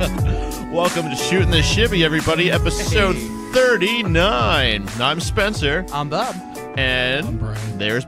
Welcome to Shootin the Shibby, everybody. Episode 39. I'm Spencer. I'm Bob. And I'm Brian. There's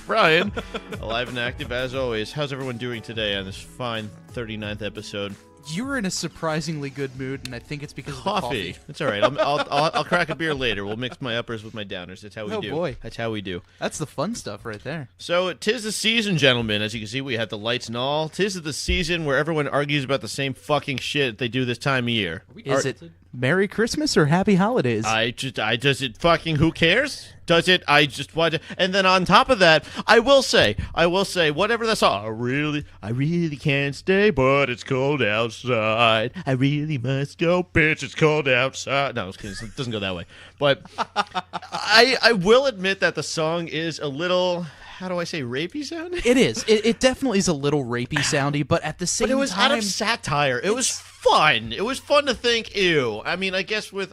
Brian. Alive and active as always. How's everyone doing today on this fine 39th episode? You were in a surprisingly good mood, and I think it's because of the Coffee. coffee. It's all right. I'll crack a beer later. We'll mix my uppers with my downers. That's how we do. Oh, boy. That's how we do. That's the fun stuff right there. So, 'tis the season, gentlemen. As you can see, we have the lights and all. 'Tis the season where everyone argues about the same fucking shit they do this time of year. Is it Merry Christmas or Happy Holidays? Does it fucking, who cares? Does it? I just want to, and then on top of that, I will say, whatever that song, I really can't stay, but it's cold outside. I really must go, bitch, it's cold outside. No, it doesn't go that way. But I will admit that the song is a little, how do I say, rapey sounding? It is. It definitely is a little rapey soundy, but at the same time... But it was out of satire. It was fun. It was fun to think, ew. I mean, I guess with...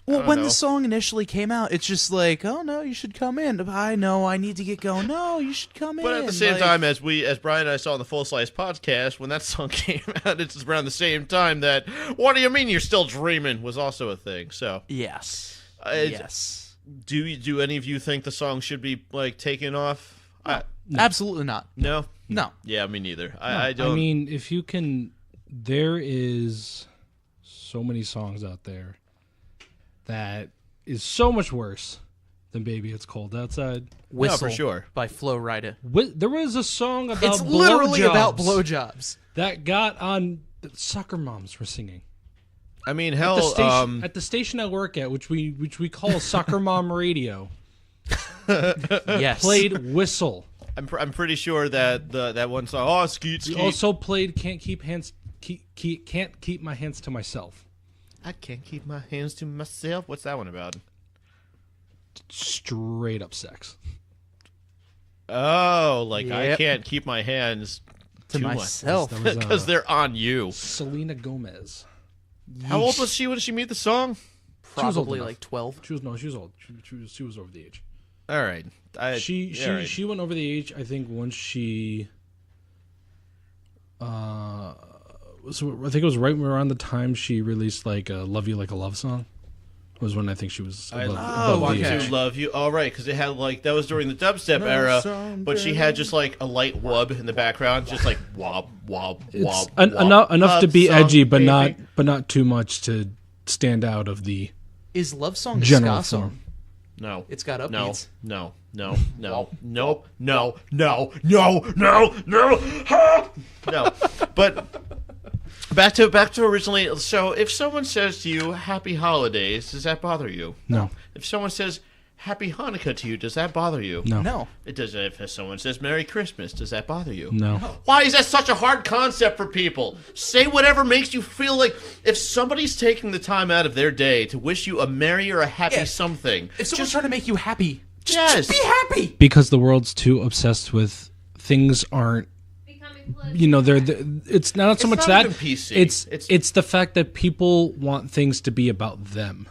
Well, when the song initially came out, it's just like, oh, no, you should come in. I know, I need to get going. No, you should come in. But at the same time, as Brian and I saw in the Full Slice podcast, when that song came out, it's around the same time that, what do you mean you're still dreaming, was also a thing, so. Yes. Yes. Do any of you think the song should be, like, taken off? No. Absolutely not. No? No. Yeah, me neither. No. I don't. I mean, if you can, there is so many songs out there that is so much worse than Baby It's Cold Outside. Whistle for sure. by Flo Rida. There was a song about It's literally blowjobs about blowjobs. that got on, soccer moms were singing. I mean, At hell, the station I work at, which we call Soccer Mom Radio, Yes. played Whistle. I'm pretty sure that that one song, Skeet Skeet. Also played Can't Keep My Hands to Myself. I can't keep my hands to myself. What's that one about? Straight up sex. Oh, like I Yep. can't keep my hands To myself. That was, because they're on you. Selena Gomez. How old was she when she made the song? Probably enough. like 12. She was old. She was over the age. All right. She went over the age, I think, once she so I think it was right around the time she released like Love You Like a Love Song. Was when I think she was above the age. Love you. All right, because it had like, that was during the dubstep era, but she had just like a light wub in the background, just like wob wob wob. Enough to be song, edgy, but baby. not too much to stand out of the Is Love Song a general ska song? form. No. It's got upbeats. No. No. But back to originally. So if someone says to you "Happy Holidays," does that bother you? No. If someone says "Happy Hanukkah" to you, does that bother you? No. No. It does. If someone says "Merry Christmas," does that bother you? No. Why is that such a hard concept for people? Say whatever makes you feel like. If somebody's taking the time out of their day to wish you a merry or a happy something, If someone's trying to make you happy, yes, just be happy. Because the world's too obsessed with things aren't. It's not so much not that even PC. it's the fact that people want things to be about them.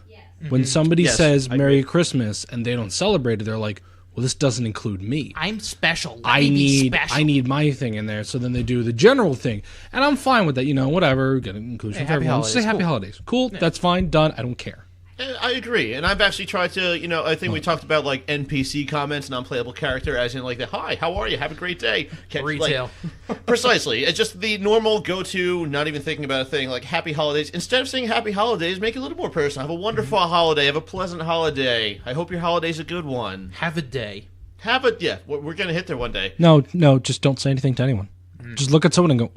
When somebody Yes, says I Merry agree. Christmas and they don't celebrate it, they're like, "Well, this doesn't include me. I'm special. Let I me be need special. my thing in there." So then they do the general thing, and I'm fine with that. Whatever, get an inclusion Hey, for happy everyone. Just say holidays, Happy cool. Holidays. Cool, that's fine, done. I don't care. I agree, and I've actually tried to, I think we talked about like NPC comments, non-playable character, as in like the "Hi, how are you? Have a great day." Retail. Like, precisely. It's just the normal go-to, not even thinking about a thing, like "Happy Holidays." Instead of saying "Happy Holidays," make it a little more personal. Have a wonderful holiday. Have a pleasant holiday. I hope your holiday's a good one. Have a day. Have it. Yeah, we're gonna hit there one day. No, just don't say anything to anyone. Just look at someone and go,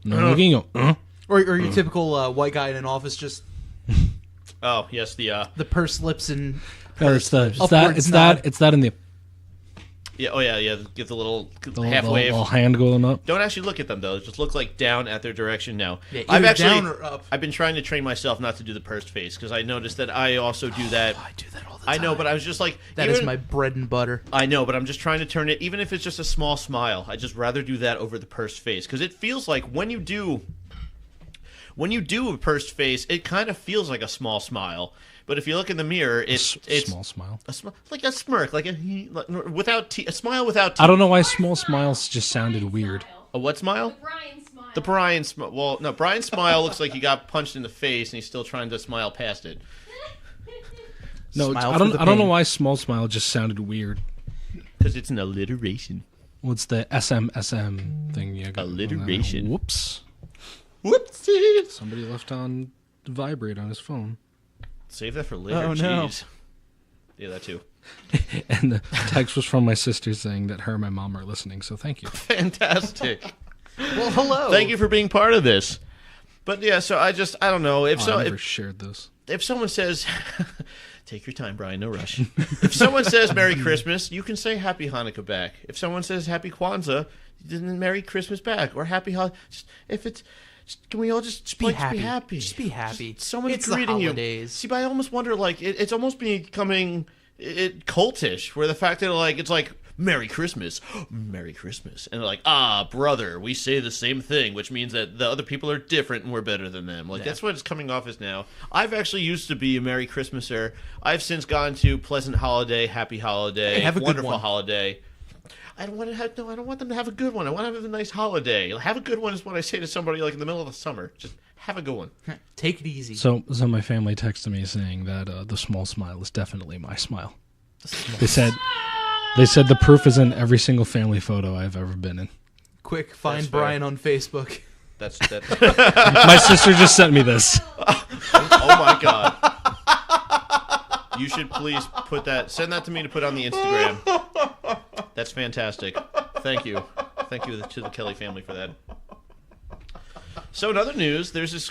No, looking and go, Or your typical white guy in an office, just Oh yes, the purse lips and No, it's upwards that in the yeah. Give the little half the wave. little hand going up. Don't actually look at them though. Just look like down at their direction now. Yeah, I've either actually down or up. I've been trying to train myself not to do the pursed face because I noticed that I also do that. I do that all the time. I know, but I was just like That is my bread and butter. I know, but I'm just trying to turn it, even if it's just a small smile. I just rather do that over the pursed face because it feels like when you do a pursed face, it kind of feels like a small smile. But if you look in the mirror, it's small smile. like a smirk, like a smile without teeth. I don't know why small smiles just sounded weird. A what smile? The Brian smile. The Brian smile. Well, no, Brian's smile looks like he got punched in the face and he's still trying to smile past it. No, Smile I through don't. the I don't know pain. why small smile just sounded weird. Because it's an alliteration. Well, it's the SM thing. You got Alliteration. Whoops! Whoopsie. Somebody left on vibrate on his phone, Save that for later. Oh, no. Jeez. Yeah, that too. and the text was from my sister saying that her and my mom are listening. So thank you. Fantastic. Well, hello. Thank you for being part of this. But yeah, so I don't know. I never shared this. If someone says, take your time, Brian, no rush. If someone says Merry Christmas, you can say Happy Hanukkah back. If someone says Happy Kwanzaa, then Merry Christmas back. Or Happy Holiday. Can we all just be like, happy. be happy? Just be happy. Someone's It's the greeting you. holidays. See, but I almost wonder, like, it's almost becoming cultish, where the fact that, like, it's like, Merry Christmas, Merry Christmas. And they're like, brother, we say the same thing, which means that the other people are different and we're better than them. Like, that's what it's coming off as now. I've actually used to be a Merry Christmaser. I've since gone to pleasant holiday, happy holiday, Hey, have a good wonderful one. holiday. I don't want them to have a good one. I want to have a nice holiday. Have a good one is what I say to somebody, like, in the middle of the summer. Just have a good one. Take it easy. So my family texted me saying that the small smile is definitely my smile. They said the proof is in every single family photo I've ever been in. Quick, find That's fair. Brian on Facebook. That's My sister just sent me this. Oh my god. You should please send that to me to put on the Instagram. That's fantastic. Thank you. Thank you to the Kelly family for that. So in other news, there's this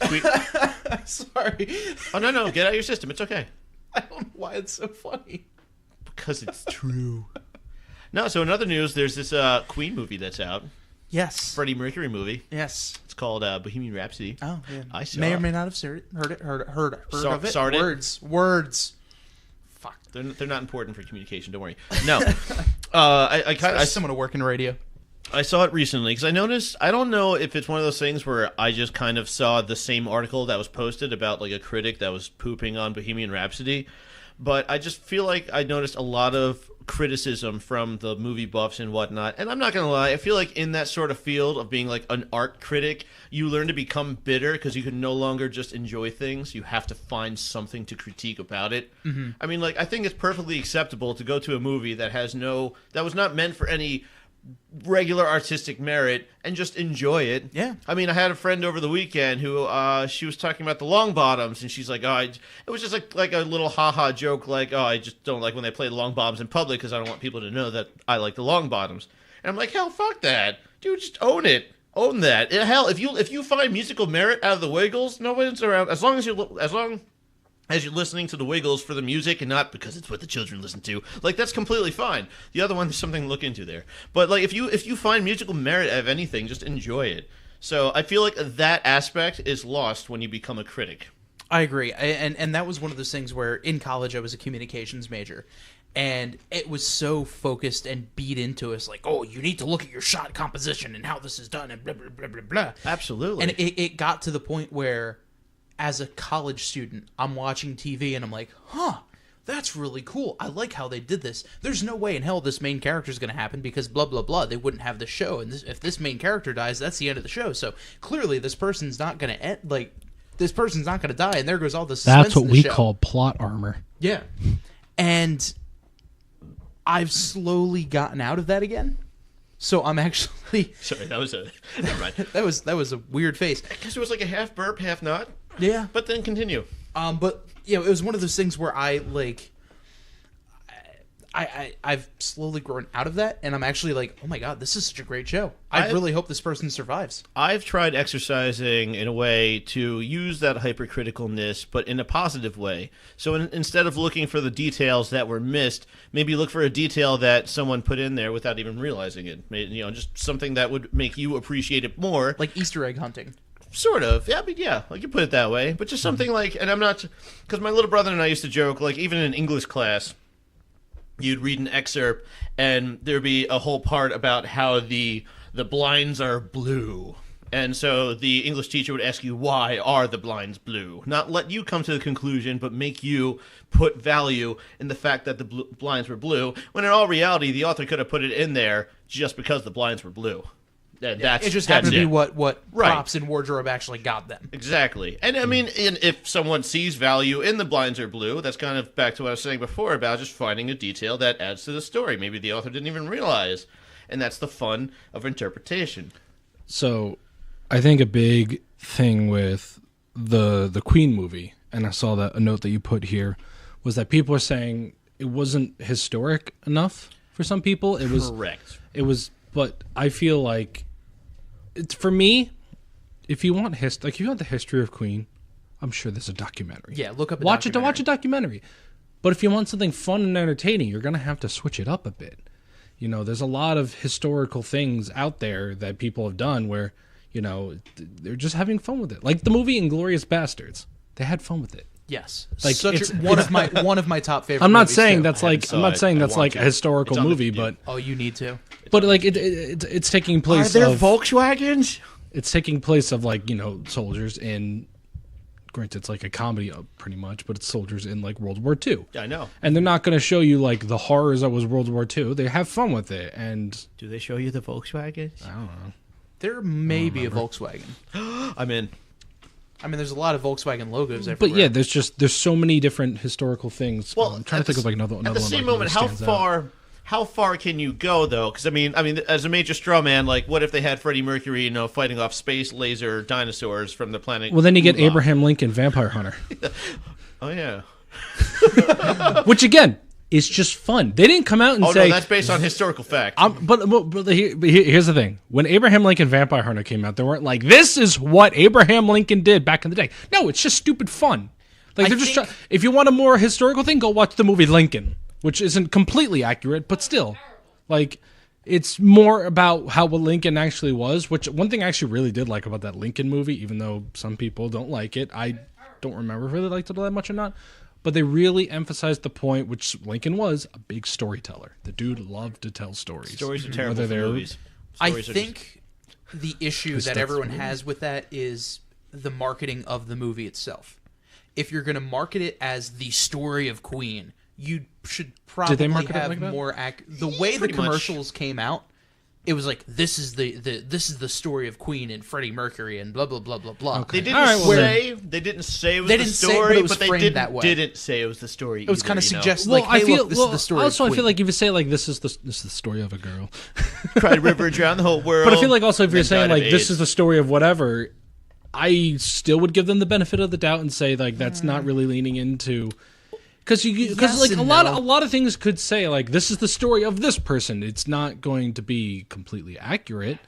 Sorry. Oh no, get out of your system. It's okay. I don't know why it's so funny. Because it's true. No, so in other news, there's this Queen movie that's out. Yes. Freddie Mercury movie. Yes. It's called Bohemian Rhapsody. Oh, yeah. I saw May or it. may not have heard of it. Sard it. Words. Fuck. They're not important for communication. Don't worry. No. I Someone to work in radio. I saw it recently because I noticed, I don't know if it's one of those things where I just kind of saw the same article that was posted about like a critic that was pooping on Bohemian Rhapsody, but I just feel like I noticed a lot of criticism from the movie buffs and whatnot. And I'm not going to lie, I feel like in that sort of field of being like an art critic, you learn to become bitter because you can no longer just enjoy things. You have to find something to critique about it. Mm-hmm. I mean, like, I think it's perfectly acceptable to go to a movie that was not meant for any regular artistic merit and just enjoy it. Yeah. I mean, I had a friend over the weekend who she was talking about the long bottoms, and she's like, it was just like a little haha joke, like, I just don't like when they play the long bottoms in public because I don't want people to know that I like the long bottoms. And I'm like, hell, fuck that, dude, just own it. Own that. Hell, if you find musical merit out of the Wiggles, no one's around. As long as you're listening to the Wiggles for the music and not because it's what the children listen to, like, that's completely fine. The other one, there's something to look into there. But like, if you find musical merit out of anything, just enjoy it. So I feel like that aspect is lost when you become a critic. I agree. And that was one of those things where in college I was a communications major. And it was so focused and beat into us like, oh, you need to look at your shot composition and how this is done and blah, blah, blah, blah, blah. Absolutely. And it got to the point where as a college student, I'm watching TV and I'm like, that's really cool. I like how they did this. There's no way in hell this main character is going to happen because blah, blah, blah. They wouldn't have the show. And if this main character dies, that's the end of the show. So clearly this person's not going to end, like, this person's not going to die. And there goes all the suspense. That's what in the we show. call plot armor. Yeah. And I've slowly gotten out of that again. So I'm actually... Sorry, that was never mind. that was a weird face. I guess it was like a half burp, half not. Yeah. But then continue. But it was one of those things where I've slowly grown out of that, and I'm actually like, oh my god, this is such a great show. I really hope this person survives. I've tried exercising in a way to use that hypercriticalness, but in a positive way. So instead of looking for the details that were missed, maybe look for a detail that someone put in there without even realizing it. Just something that would make you appreciate it more. Like Easter egg hunting. Sort of. Yeah, but yeah, I can put it that way. But just something like, and I'm not, because my little brother and I used to joke, like, even in English class, you'd read an excerpt, and there'd be a whole part about how the blinds are blue. And so the English teacher would ask you, why are the blinds blue? Not let you come to the conclusion, but make you put value in the fact that the blinds were blue, when in all reality, the author could have put it in there just because the blinds were blue. That's It just that's happened to be it. what Right. props and wardrobe actually got them. Exactly. And I mean, if someone sees value in the blinds are blue, that's kind of back to what I was saying before about just finding a detail that adds to the story. Maybe the author didn't even realize. And that's the fun of interpretation. So, I think a big thing with the Queen movie, and I saw that a note that you put here, was that people are saying it wasn't historic enough for some people. It was Correct. It was, but I feel like it's for me. If you want if you want the history of Queen, I'm sure there's a documentary. Yeah, look up a watch documentary. Watch a documentary. But if you want something fun and entertaining, you're gonna have to switch it up a bit. You know, there's a lot of historical things out there that people have done where, you know, they're just having fun with it. Like the movie Inglourious Bastards, they had fun with it. Yes, Like, one of my top favorite. I'm not movies, saying too. that's haven't like saw I'm not it. saying I that's want like to. a historical It's on the movie, queue. but Oh, you need to. like it's taking place. Are there of, Volkswagens? It's taking place of like, you know, soldiers in. Granted, it's like a comedy, pretty much, but it's soldiers in like World War II. I know. And they're not going to show you like the horrors that was World War II. They have fun with it, and Do they show you the Volkswagens? I don't know. There may be a Volkswagen. I'm in. I mean, there's a lot of Volkswagen logos But everywhere. yeah, there's so many different historical things. Well, I'm trying to think of like another At the one. same like, moment, really stands out. how far can you go though? Because I mean, as a major straw man, like, what if they had Freddie Mercury, you know, fighting off space laser dinosaurs from the planet? Well, then you get Uva? Abraham Lincoln, Vampire Hunter, Oh yeah. which again is just fun. They didn't come out and Oh say. no, that's based on historical fact. But here's the thing: when Abraham Lincoln Vampire Hunter came out, they weren't like, "This is what Abraham Lincoln did back in the day." No, it's just stupid fun. Like they're just think- if you want a more historical thing, go watch the movie Lincoln, which isn't completely accurate, but still, like it's more about how what Lincoln actually was. Which one thing I actually really did like about that Lincoln movie, even though some people don't like it, I don't remember if I really liked it that much or not. But they really emphasized the point, which Lincoln was a big storyteller. The dude loved to tell stories. Stories are terrible Whether for they're- movies. I Stories are think the issue that stuff's everyone weird. has with that is the marketing of the movie itself. If you're going to market it as the story of Queen, you should probably market it have like that? more the way the Pretty much. commercials came out. It was like this is the story of Queen and Freddie Mercury and blah blah blah blah blah. They didn't All right, well, say they didn't say it was They the didn't say it, story, but it was they framed that way. didn't say it was the story. It was kind of suggested Well, like, hey, look, this is the story. Also, of I feel Queen. like if you say like this is the story of a girl, Cried River drowned the whole world. but I feel like also if you're then saying died of like this AIDS. is the story of whatever, I still would give them the benefit of the doubt and say like that's not really leaning into because Yes like and a lot no. of things could say like this is the story of this person. It's not going to be completely accurate.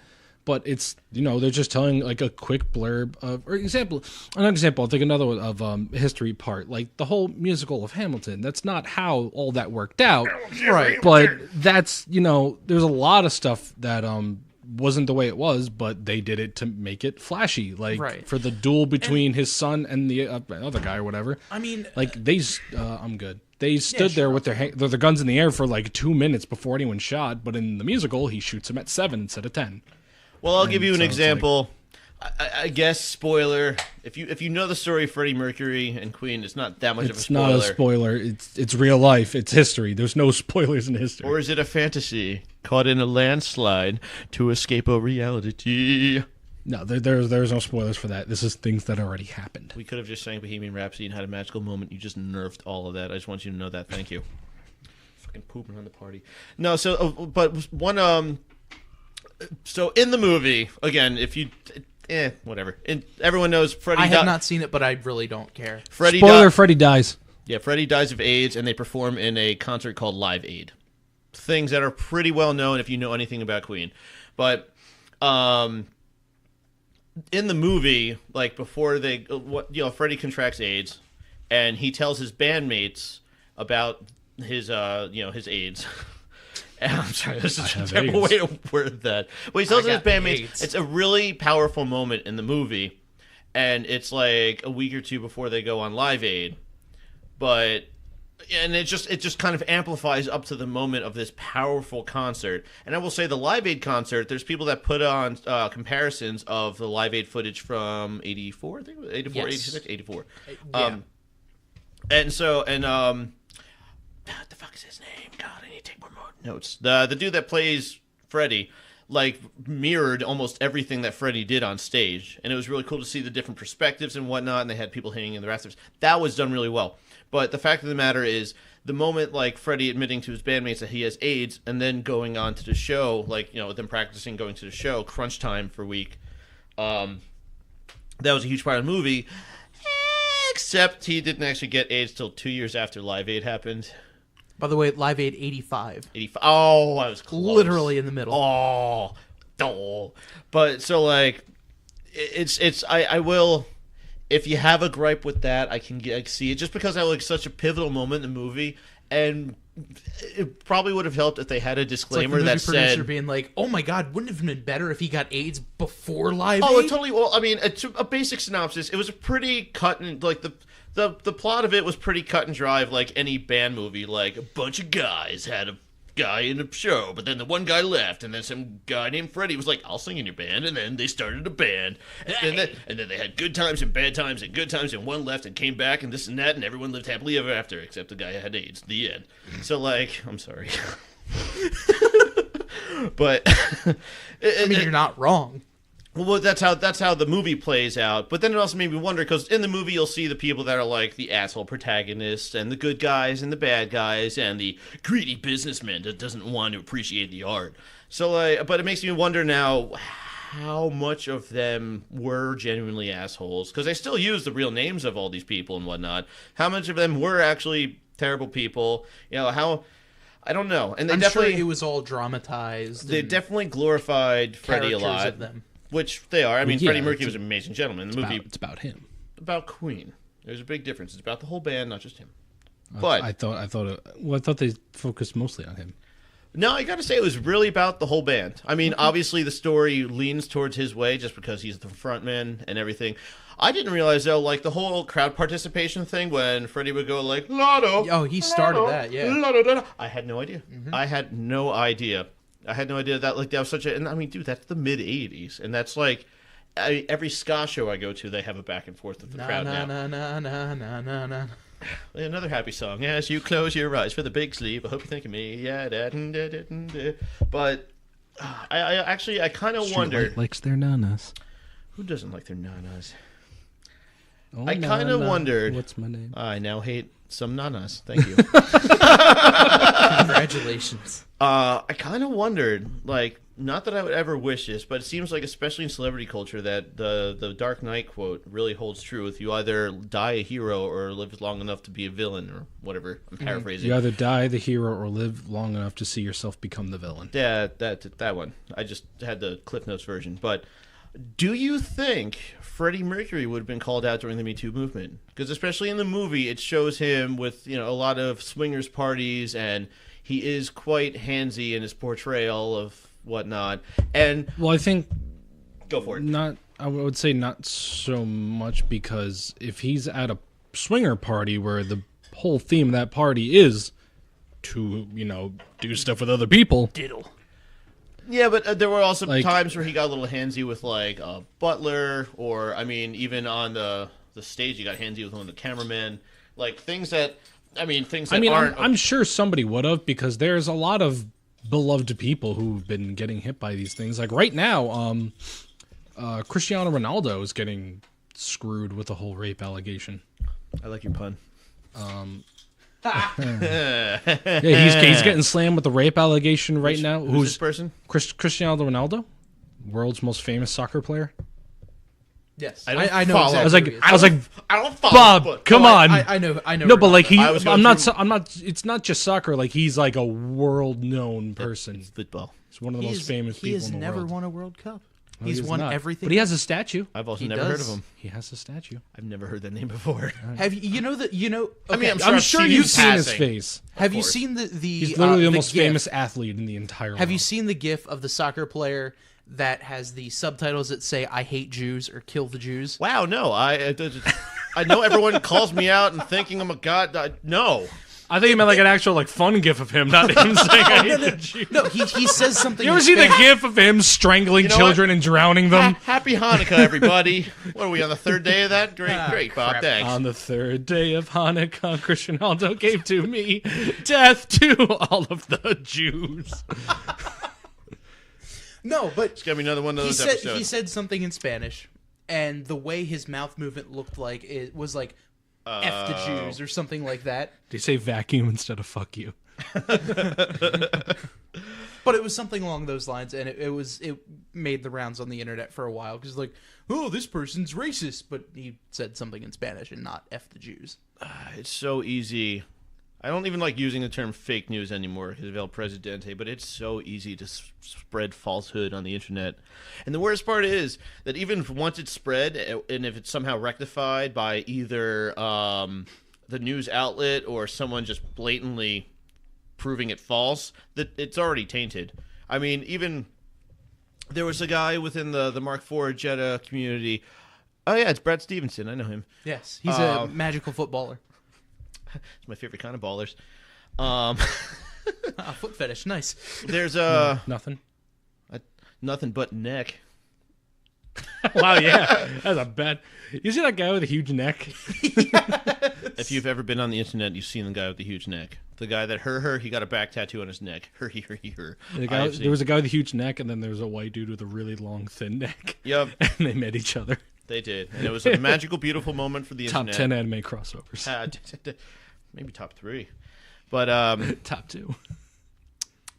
But it's, you know, they're just telling like a quick blurb of, or another example, I'll take another one of history part, like the whole musical of Hamilton. That's not how all that worked out. right. But that's, you know, there's a lot of stuff that wasn't the way it was, but they did it to make it flashy. Like Right. for the duel between his son and the other guy or whatever. I mean, Like I'm good. They stood there with their guns in the air for like 2 minutes before anyone shot, but in the musical, he shoots him at 7 instead of 10. Well, I'll give you an so it's example. I guess spoiler. If you know the story of Freddie Mercury and Queen, it's not that much of a It's spoiler. not a spoiler. It's real life. It's history. There's no spoilers in history. Or is it a fantasy caught in a landslide to escape a reality? No, there's no spoilers for that. This is things that already happened. We could have just sang Bohemian Rhapsody and had a magical moment. You just nerfed all of that. I just want you to know that. Thank you. Fucking pooping on the party. No, so but one So in the movie, again, if you, whatever. Everyone knows Freddie. I have not seen it, but I really don't care. Freddie. Spoiler: Freddie dies. Yeah, Freddie dies of AIDS, and they perform in a concert called Live Aid. Things that are pretty well known if you know anything about Queen, but in the movie, like before Freddie contracts AIDS, and he tells his bandmates about his his AIDS. I'm sorry, this is a terrible way to word that. Well, he tells his bandmates AIDS. it's a really powerful moment in the movie, and it's like a week or two before they go on Live Aid, and it just kind of amplifies up to the moment of this powerful concert. And I will say the Live Aid concert, there's people that put on comparisons of the Live Aid footage from 84, I think it was 84, Yes. 86, 84. Yeah. What the fuck is his name? God, I need to take more notes. The dude that plays Freddie, like mirrored almost everything that Freddy did on stage, and it was really cool to see the different perspectives and whatnot. And they had people hanging in the rafters. That was done really well. But the fact of the matter is, the moment like Freddy admitting to his bandmates that he has AIDS, and then going on to the show, like them practicing going to the show, crunch time for a week. That was a huge part of the movie. Except he didn't actually get AIDS till 2 years after Live Aid happened. By the way, Live Aid 85. 85. Oh, I was close. Literally in the middle. Oh. But so like, I will. If you have a gripe with that, I can see it just because I like such a pivotal moment in the movie, and it probably would have helped if they had a disclaimer it's like the that movie producer said, being like, "Oh my God, wouldn't it have been better if he got AIDS before Live Aid?" "Oh, totally." Well, I mean, a basic synopsis. It was a pretty cut and like the plot of it was pretty cut and dry, like any band movie. Like a bunch of guys had a guy in a show, but then the one guy left, and then some guy named Freddie was like, "I'll sing in your band," and then they started a band, and then they had good times and bad times and good times, and one left and came back and this and that, and everyone lived happily ever after, except the guy had AIDS. The end. So like, I'm sorry, but I mean, you're not wrong. Well, that's how the movie plays out. But then it also made me wonder, because in the movie you'll see the people that are like the asshole protagonists and the good guys and the bad guys and the greedy businessman that doesn't want to appreciate the art. So, but it makes me wonder now how much of them were genuinely assholes, because they still use the real names of all these people and whatnot. How much of them were actually terrible people? How... I don't know. And I'm sure it was all dramatized. They definitely glorified Freddie a lot. Of them. Which they are. I mean, yeah, Freddie Mercury was an amazing gentleman. The movie, it's about him. About Queen. There's a big difference. It's about the whole band, not just him. But I thought they focused mostly on him. No, I got to say it was really about the whole band. I mean, obviously the story leans towards his way just because he's the front man and everything. I didn't realize though, like the whole crowd participation thing when Freddie would go like "Lotto." Oh, he started that. Yeah. Lotto. I had no idea. I had no idea. That was such a... And I mean, dude, that's the mid-'80s. And that's like... every ska show I go to, they have a back and forth with the crowd now. Another happy song. As you close your eyes for the big sleep, I hope you think of me. Yeah, but I kind of wondered... likes their nanas. Who doesn't like their nanas? Oh, I kind of wondered... What's my name? I now hate some nanas. Thank you. Congratulations. I kind of wondered, like, not that I would ever wish this, but it seems like, especially in celebrity culture, that the Dark Knight quote really holds true. If you either die a hero or live long enough to be a villain, or whatever. I'm paraphrasing. You either die the hero or live long enough to see yourself become the villain. Yeah, that one. I just had the Cliff Notes version. But do you think Freddie Mercury would have been called out during the Me Too movement? Because especially in the movie, it shows him with a lot of swingers parties, and he is quite handsy in his portrayal of whatnot. And well, I think go for it. I would say not so much, because if he's at a swinger party where the whole theme of that party is to do stuff with other people, Diddle. Yeah, but there were also times where he got a little handsy with like a butler, or I mean, even on the stage, he got handsy with one of the cameramen. Like things that aren't. I'm sure somebody would have, because there's a lot of beloved people who've been getting hit by these things. Like right now, Cristiano Ronaldo is getting screwed with the whole rape allegation. I like your pun. Yeah, he's getting slammed with the rape allegation right now. Who's this person? Cristiano Ronaldo, world's most famous soccer player. Yes, I know. follow. Exactly I was like, I don't follow. Bob, come on. I know. No, but like I'm not. Through... It's not just soccer. Like he's like a world-known person. It's football. He's one of the most famous people in the world. He has never won a World Cup. No, he's won everything. But he has a statue. I've also never heard of him. He has a statue. I've never heard that name before. Have you know that? Okay. I mean, I'm sure you've seen his face. Have you seen the? He's literally the most famous athlete in the entire world. Have you seen the GIF of the soccer player that has the subtitles that say "I hate Jews" or "Kill the Jews"? Wow, no. I know everyone calls me out and thinking I'm a god. No. I think you meant like an actual like fun gif of him, not him saying I hate the Jews. No, he says something. You ever see the gif of him strangling children and drowning them? Happy Hanukkah, everybody. What are we on the third day of that? Great, Bob. Crap. Thanks. On the third day of Hanukkah, Cristiano Ronaldo gave to me death to all of the Jews. No, but It's gonna be another one of he those said episodes. he said something in Spanish, and the way his mouth movement looked like it was like "F the Jews" or something like that. They say vacuum instead of fuck you. But it was something along those lines, and it made the rounds on the internet for a while because like, oh, this person's racist, but he said something in Spanish and not "F the Jews." It's so easy. I don't even like using the term fake news anymore because of El Presidente, but it's so easy to spread falsehood on the internet. And the worst part is that even once it's spread, and if it's somehow rectified by either the news outlet or someone just blatantly proving it false, that it's already tainted. I mean, even there was a guy within the Mark IV Jetta community. Oh yeah, it's Brad Stevenson. I know him. Yes, he's a magical footballer. It's my favorite kind of ballers. Foot fetish, nice. There's Nothing. nothing but neck. Wow, yeah. That's a bad. You see that guy with a huge neck? If you've ever been on the internet, you've seen the guy with the huge neck. The guy that her, he got a back tattoo on his neck. Her. There was a guy with a huge neck, and then there was a white dude with a really long, thin neck. Yep, And they met each other. they did, and it was a magical, beautiful moment for the Top internet. 10 anime crossovers. Maybe top 3, but Top 2.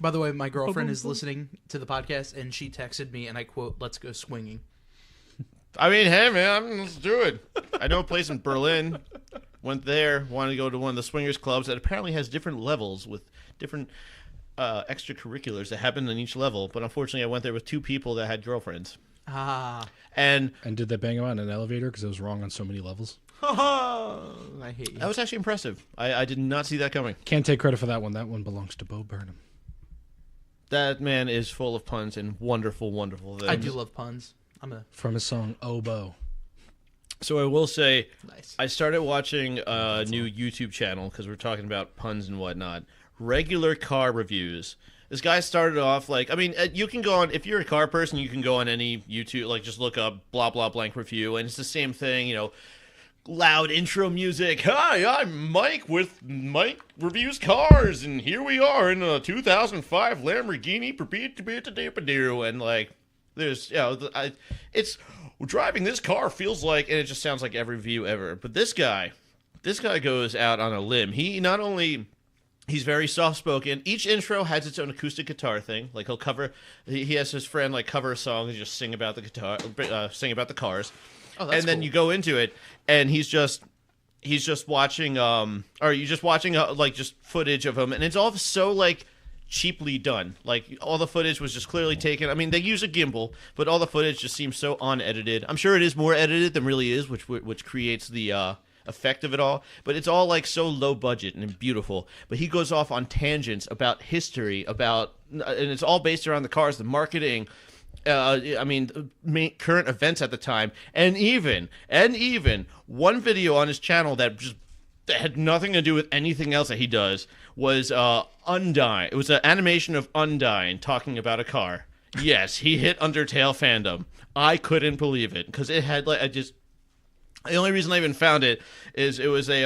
By the way, my girlfriend is listening to the podcast, and she texted me, and I quote, "Let's go swinging." I mean, hey man, let's do it. I know a place in Berlin. Went there, wanted to go to one of the swingers clubs that apparently has different levels with different extracurriculars that happen in each level. But unfortunately, I went there with 2 people that had girlfriends. And did they bang him out in an elevator because it was wrong on so many levels? I hate you. that was actually impressive. I did not see that coming. Can't take credit for that one. That one belongs to Bo Burnham. That man is full of puns and wonderful, wonderful things. I do love puns. From his song "Oh Bo." So I will say, Nice. I started watching a new YouTube channel because we're talking about puns and whatnot. Regular car reviews. This guy started off like, I mean, you can go on, if you're a car person, you can go on any YouTube, like just look up blah, blah, blank review, and it's the same thing, you know, loud intro music. Hi, I'm Mike with Mike Reviews Cars, and here we are in a 2005 Lamborghini, and like, there's, you know, it's driving this car feels like, and it just sounds like every review ever. But this guy goes out on a limb. He not only, he's very soft spoken. Each intro has its own acoustic guitar thing. Like he has his friend like cover a song and just sing about the guitar, sing about the cars. Oh, that's and then cool. you go into it, and he's just watching, or you're just watching like just footage of him, and it's all so like cheaply done. Like all the footage was just clearly taken. I mean, they use a gimbal, but all the footage just seems so unedited. I'm sure it is more edited than really is, which creates the effect of it all. But it's all like so low budget and beautiful. But he goes off on tangents about history, and it's all based around the cars, the marketing. I mean, current events at the time, and even one video on his channel that had nothing to do with anything else that he does was Undyne. It was an animation of Undyne talking about a car. Yes, he hit Undertale fandom. I couldn't believe it because it had like the only reason I even found it is it was a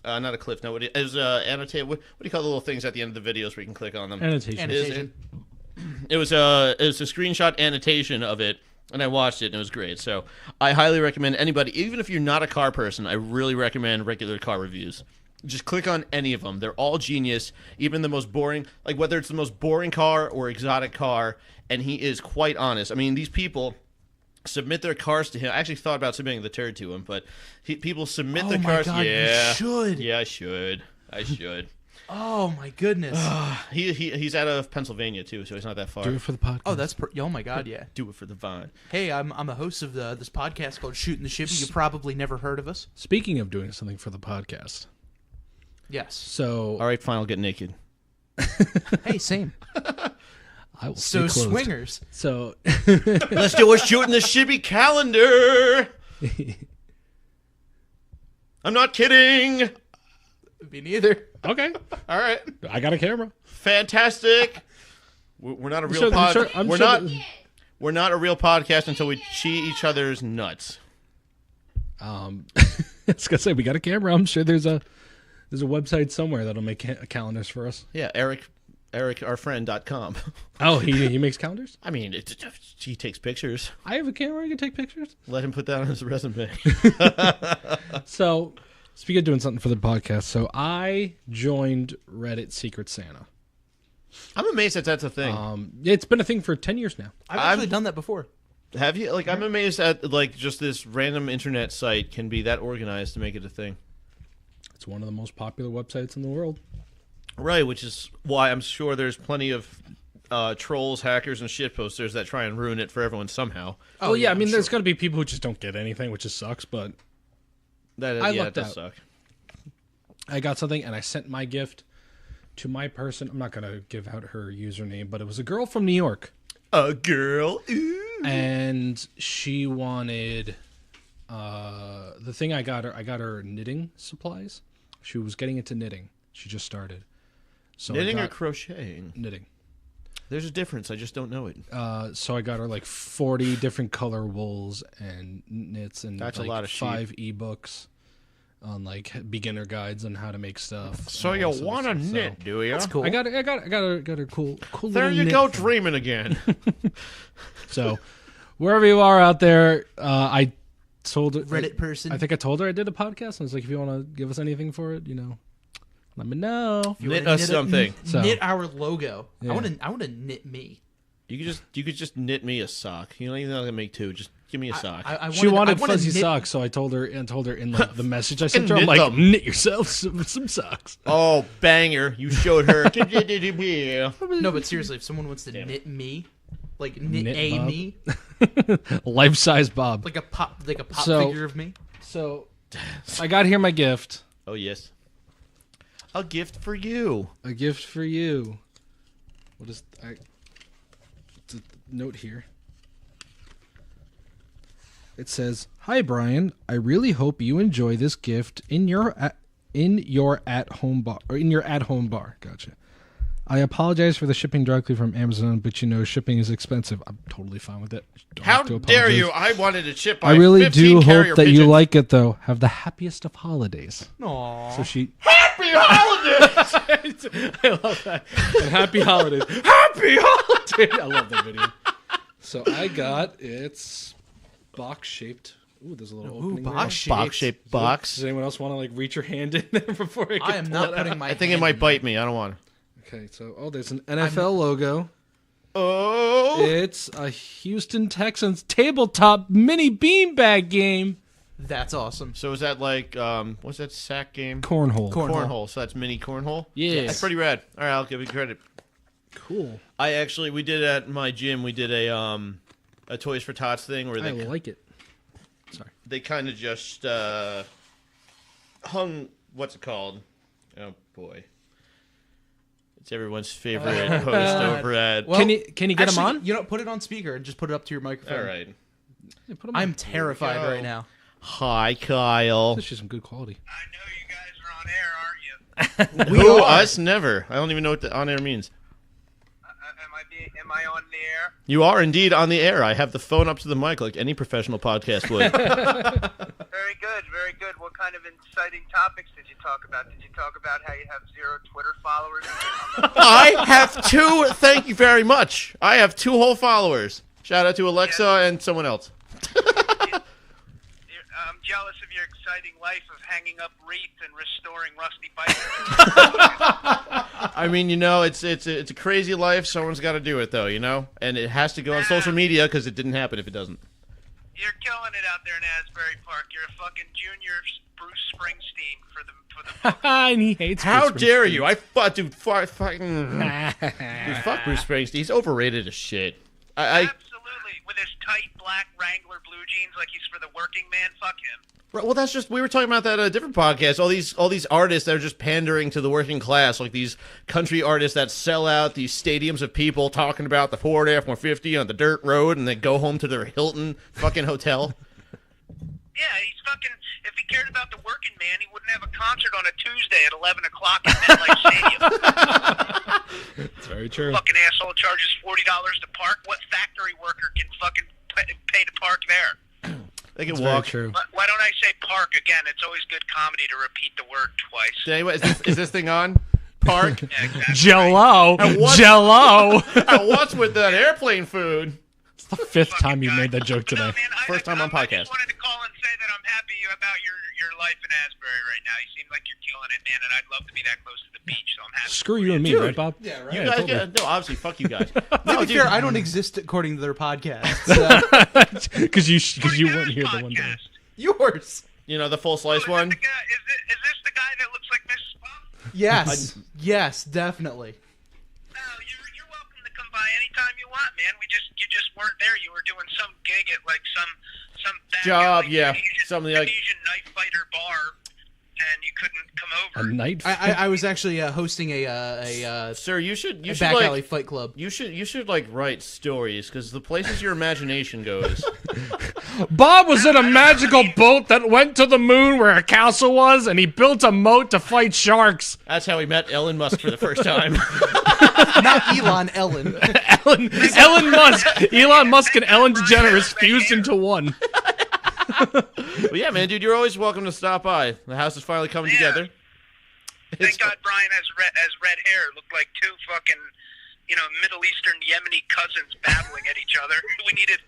not a cliff note. It was annotated. What do you call the little things at the end of the videos where you can click on them? Annotation. It was a screenshot annotation of it, and I watched it, and it was great. So I highly recommend anybody, even if you're not a car person, I really recommend regular car reviews. Just click on any of them. They're all genius, even the most boring, like whether it's the most boring car or exotic car, and he is quite honest. I mean, these people submit their cars to him. I actually thought about submitting the turd to him, but people submit their cars. God, yeah, you should. Yeah, I should. Oh my goodness. He's out of Pennsylvania too, so he's not that far. Do it for the podcast. Oh, that's oh my god, yeah. Do it for the vine. Hey, I'm a host of this podcast called Shootin the Shibby. You probably never heard of us. Speaking of doing something for the podcast. Yes. So, All right, fine, I'll get naked. Hey, same. I will So stay clothed. swingers. So, Let's do a Shootin the Shibby calendar. I'm not kidding. Me neither. okay. All right, I got a camera. fantastic. We're not a real We're not a real podcast until we cheat each other's nuts. I was gonna say we got a camera. I'm sure there's a website somewhere that'll make calendars for us. Yeah, Eric Eric, our friend.com. Oh, he makes calendars? I mean, he takes pictures. I have a camera. I can take pictures. Let him put that on his resume. So, speaking of doing something for the podcast, so I joined Reddit Secret Santa. I'm amazed that that's a thing. It's been a thing for 10 years now. I've actually done that before. Have you? Like, I'm amazed at, like, just this random internet site can be that organized to make it a thing. It's one of the most popular websites in the world. Right, which is why I'm sure there's plenty of trolls, hackers, and shitposters that try and ruin it for everyone somehow. Oh, yeah. I mean, there's going to be people who just don't get anything, which just sucks, but I it lucked does out. suck. I got something, and I sent my gift to my person. I'm not going to give out her username, but it was a girl from New York. A girl? Ooh. And she wanted the thing I got her knitting supplies. She was getting into knitting. She just started. So Knitting or crocheting? Knitting. There's a difference. I just don't know it. So I got her like 40 different color wools and knits and That's like a lot of 5 ebooks on like beginner guides on how to make stuff. So and you all sorts want to of stuff. knit, do you? That's cool. I got her cool. There little you knit go, thing. dreaming again. So wherever you are out there, I told her Reddit person. I think I told her I did a podcast. I was like, if you want to give us anything for it, let me know. You Knit wanna us something. So- Knit our logo. Yeah. I want to knit me. You could just knit me a sock. You don't even have to make two. Just give me a sock. She wanted I wanna fuzzy knit- socks, so I told her in like the message I sent her, I'm Knit like, them. knit yourself some socks. Oh, banger! You showed her. No, but seriously, if someone wants to knit me, like knit Knit a Bob. me, Life-size Bob. like a pop So- figure of me. So I got here my gift. Oh yes, a gift for you. A gift for you. What is it's a note here. It says, "Hi Brian, I really hope you enjoy this gift in your at-home bar. Gotcha. I apologize for the shipping directly from Amazon, but shipping is expensive. I'm totally fine with it. Don't How have to dare apologize. you? I wanted to ship. I really do hope that you pigeons. like it, though. Have the happiest of holidays." Aww. So she. Happy holidays. I love that. And happy holidays. Happy holidays. I love that video. So I got it's box shaped. Ooh, there's a little opening. Box-shaped box. Does anyone else want to like reach your hand in there before I? I am not putting my. I think it hand might in bite me. I don't want to. Okay, so there's an NFL logo. Oh. It's a Houston Texans tabletop mini beanbag game. That's awesome. So is that like what's that sack game? Cornhole. Cornhole. So that's mini cornhole. Yeah. That's pretty rad. All right, I'll give you credit. Cool. We did at my gym. We did a Toys for Tots thing where I they like it. Sorry. they kind of just hung. What's it called? Oh boy. It's everyone's favorite post over at. Well, Can you get actually, them on? You know, put it on speaker and just put it up to your microphone. All right. Yeah, put 'em on. I'm terrified go. right now. Hi, Kyle. This is some good quality. I know you guys are on air, aren't you? Who? are. Us? Never. I don't even know what the on air means. Am I on the air? You are indeed on the air. I have the phone up to the mic like any professional podcast would. Very good, very good. What kind of exciting topics did you talk about? Did you talk about how you have 0 Twitter followers? I have 2. Thank you very much. I have 2 whole followers. Shout out to Alexa and someone else. I'm jealous of your exciting life of hanging up wreaths and restoring rusty bikes. I mean, it's a crazy life. Someone's got to do it, though, and it has to go on social media because it didn't happen if it doesn't. You're killing it out there in Asbury Park. You're a fucking junior Bruce Springsteen for the And he hates How Bruce dare Springsteen. you? Dude, fuck Bruce Springsteen. He's overrated as shit. Absolutely. With his tight black Wrangler blue jeans like he's for the working man, fuck him. Well, that's just we were talking about that at a different podcast. All these artists that are just pandering to the working class, like these country artists that sell out these stadiums of people talking about the Ford F-150 on the dirt road, and then go home to their Hilton fucking hotel. Yeah, he's fucking. If he cared about the working man, he wouldn't have a concert on a Tuesday at 11 o'clock at MetLife Stadium. That's very true. Fucking asshole charges $40 to park. What factory worker can fucking pay to park there? They can That's very walk. true. Why don't I say park again? It's always good comedy to repeat the word twice. Anyway, is this thing on? park. Jello. what's- Jello. And what's with that airplane food? It's the fifth time you made that joke today. No, man, First time on I podcast. just wanted to call and say that I'm happy about your life in Asbury right now. You seem like you're killing it, man, and I'd love to be that close to the beach, so I'm happy. Screw you and me, Dude. right, Bob? Yeah, right. You Yeah, guys, totally. no, obviously, fuck you guys. To No, be dude, fair, I don't exist according to their podcast. So. Because you Your weren't here the one day. podcast. Yours. you know the full slice Is one. this the guy that looks like Mrs. Pop? Yes. Yes, definitely. No, you're welcome to come by anytime you want, man. You just weren't there. You were doing some gig at like some back Job, alley yeah, Indonesian, something like- Indonesian knife fighter bar, and you couldn't come A over. night. I was actually hosting a Sir, you should back like, alley fight club. You should like write stories because the places your imagination goes. Bob was in a magical boat that went to the moon where a castle was, and he built a moat to fight sharks. That's how we met Elon Musk for the first time. Not Elon, Ellen. Elon Musk, Elon Musk, and Ellen DeGeneres fused into one. But yeah, man, dude, you're always welcome to stop by. The house is finally coming Yeah. together. Thank God Brian has red hair. It looked like two fucking, Middle Eastern Yemeni cousins battling at each other. We needed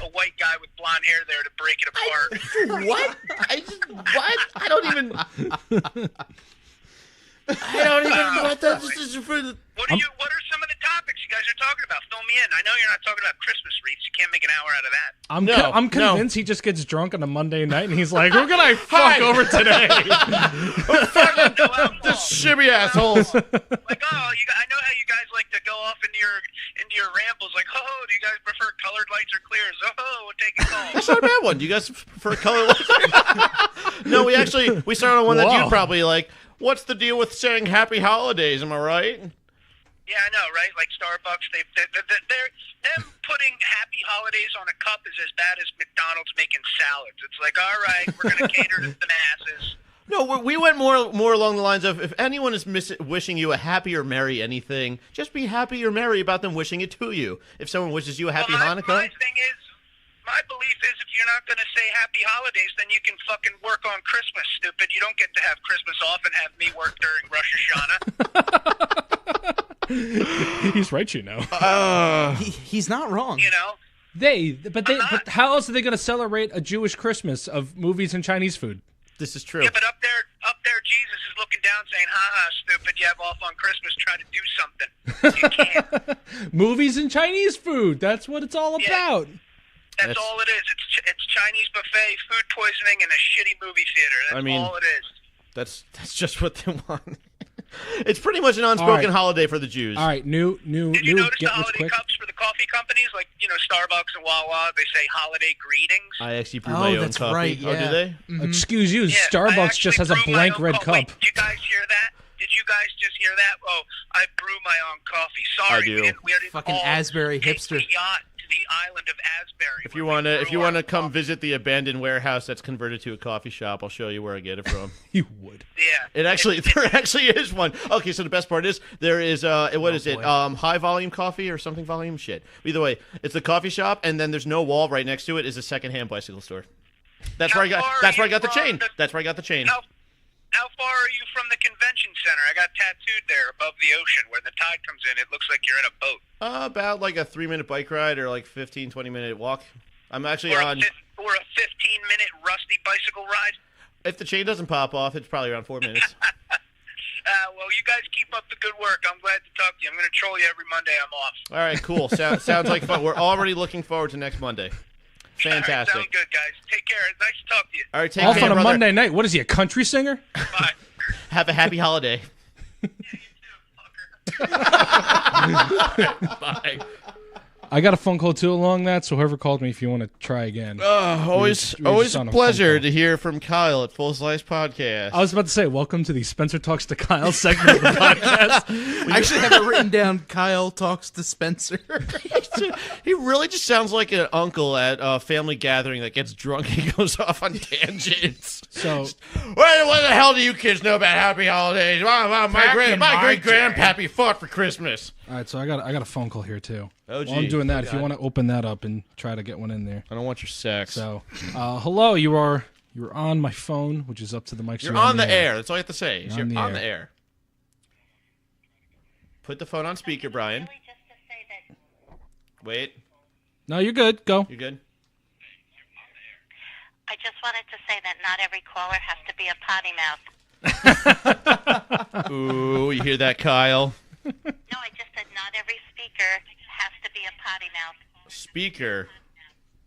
a white guy with blonde hair there to break it apart. What? What? I don't even know what that is for. What are some of the topics you guys are talking about? Fill me in. I know you're not talking about Christmas wreaths. You can't make an hour out of that. I'm convinced he just gets drunk on a Monday night, and he's like, "Who can I fuck over today?" No alcohol. The shibby assholes. Like, I know how you guys like to go off into your rambles. Like, do you guys prefer colored lights or clears? We'll take a call. That's not a bad one. Do you guys prefer color lights? No, we started on one that Whoa. you probably like. What's the deal with saying Happy Holidays? Am I right? Yeah, I know, right? Like Starbucks, them putting Happy Holidays on a cup is as bad as McDonald's making salads. It's like, all right, we're going to cater to the masses. No, we went more along the lines of if anyone is wishing you a happy or merry anything, just be happy or merry about them wishing it to you. If someone wishes you a happy Hanukkah, My thing is, my belief is if you're not going to say Happy Holidays, then you can fucking work on Christmas, stupid. You don't get to have Christmas off and have me work during Rosh Hashanah. He's right, you know. He's not wrong. But how else are they going to celebrate a Jewish Christmas of movies and Chinese food? this is true. Yeah, but up there, Jesus is looking down saying, ha, stupid, you have off on Christmas, try to do something. You can't. Movies and Chinese food. That's what it's all about. That's all it is. It's Chinese buffet, food poisoning, and a shitty movie theater. That's all it is. That's just what they want. It's pretty much an unspoken holiday for the Jews. All right, new. Did you notice the get rich holiday quick. cups for the coffee companies? Like, Starbucks and Wawa, they say holiday greetings. I actually brew my own that's coffee. right, Oh, do yeah. they? Excuse you, Yeah, I Starbucks just actually has a brew my blank own red coffee. cup. Wait, did you guys hear that? Did you guys just hear that? Oh, I brew my own coffee. Sorry, I do. we didn't Fucking all Asbury take hipster. the yacht to the island of Asbury. If you where we want to brew come our visit the abandoned warehouse that's converted to a coffee shop, I'll show you where I get it from. You would. Yeah. There actually is one. Okay, so the best part is there is what is it? High volume coffee or something volume shit. Either way, it's the coffee shop, and then there's no wall right next to it is a secondhand bicycle store. That's where I got. That's where I got the chain. That's where I got the chain. How far are you from the convention center? I got tattooed there above the ocean where the tide comes in. It looks like you're in a boat. About like a 3-minute bike ride or like 15-20-minute walk. I'm actually Or on. a 15-minute rusty bicycle ride. If the chain doesn't pop off, it's probably around 4 minutes. Well, you guys keep up the good work. I'm glad to talk to you. I'm going to troll you every Monday I'm off. All right, cool. Sounds like fun. We're already looking forward to next Monday. Fantastic. All right, sound good, guys. Take care. Nice to talk to you. All right, take Off care, on a brother. Monday night. What is he, a country singer? Bye. Have a happy holiday. Yeah, you too, fucker. Bye. I got a phone call too along that, so whoever called me, if you want to try again. Always we were just a on a pleasure phone call. to hear from Kyle at Full Slice Podcast. I was about to say, welcome to the Spencer Talks to Kyle segment of the podcast. I actually have it written down. Kyle talks to Spencer. He really just sounds like an uncle at a family gathering that gets drunk and goes off on tangents. So, What the hell do you kids know about Happy Holidays? My great grandpappy fought for Christmas. all right, so I got a phone call here too. Oh, While I'm gee. doing that, if you want to open that up and try to get one in there. I don't want your sex. So, hello, you're on my phone, which is up to the mic. so You're on the air. That's all you have to say. You're You're on the on air. the air. Put the phone on speaker, Brian. Really just to say that Wait. No, you're good. Go. You good? I just wanted to say that not every caller has to be a potty mouth. Ooh, you hear that, Kyle? No, I just said not every speaker has to be a potty mouth. Speaker.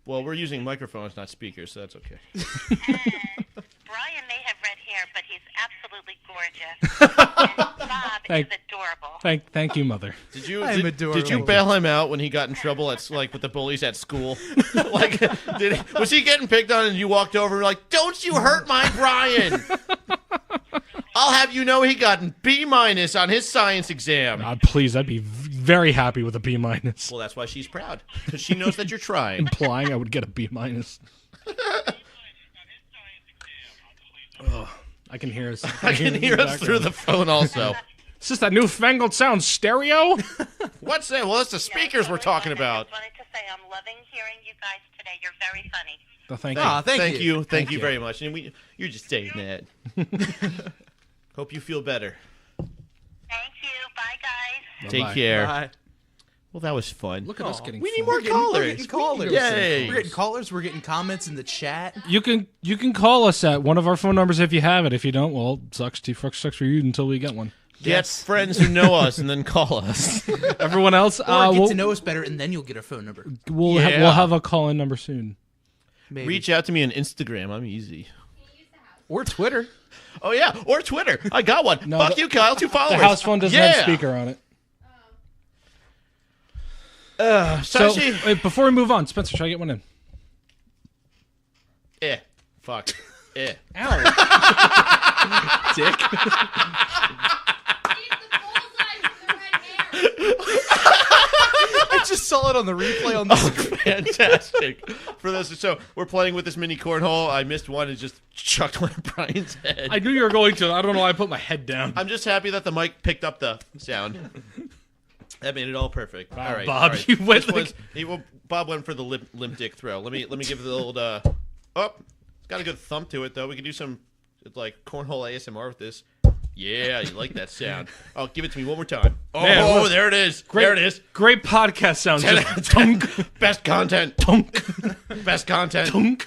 Well, we're using microphones, not speakers, so that's okay. And Brian may have red hair, but he's absolutely gorgeous. And Bob is adorable. Thank you, Mother. Did you I'm did adorable. you bail him out when he got in trouble at with the bullies at school? Like, was he getting picked on and you walked over and were like, "Don't you hurt my Brian"? I'll have you know he got an B- on his science exam. Please, I'd be very happy with a B-. Well, that's why she's proud, because she knows that you're trying. Implying I would get a B-. Oh, I can hear us. I can hear us through the phone also. Is this that newfangled sound stereo? What's that? Well, that's the speakers we're talking about. I just wanted to say I'm loving hearing you guys today. You're very funny. Oh, thank you. Ah, thank you. Thank you very much. And you're just saying that. Hope you feel better. Thank you. Bye, guys. Take care. Bye. Well, that was fun. Look at us getting. We need fun. more callers. We're getting callers. Yay. We're getting callers. We're getting comments in the chat. You can call us at one of our phone numbers if you have it. If you don't, well, sucks for you until we get one. Get friends who know us and then call us. Everyone else, Or get we'll, to know us better, and then you'll get our phone number. we'll have a call-in number soon. Maybe. Reach out to me on Instagram. I'm easy. Or Twitter. Oh, yeah. Or Twitter. I got one. No, Fuck you, Kyle. 2 followers. The house phone doesn't have a speaker on it. So, Sashi. wait, before we move on, Spencer, try to get one in. Fuck. Ow. Dick. I just saw it on the replay on the screen. Fantastic. For those, so we're playing with this mini cornhole. I missed one and just chucked one at Brian's head. I knew you were going to. I don't know why I put my head down. I'm just happy that the mic picked up the sound. That made it all perfect. Wow, all right, Bob, all right. you went This one's- Bob went for the limp dick throw. Let me give it the old. Oh, it's got a good thump to it though. We can do some like cornhole ASMR with this. Yeah, you like that sound. Oh, give it to me one more time. Oh, Man, look. there it is. There it is. Great podcast sounds. 10 Just out of 10. Best content. tunk, Best content. tunk.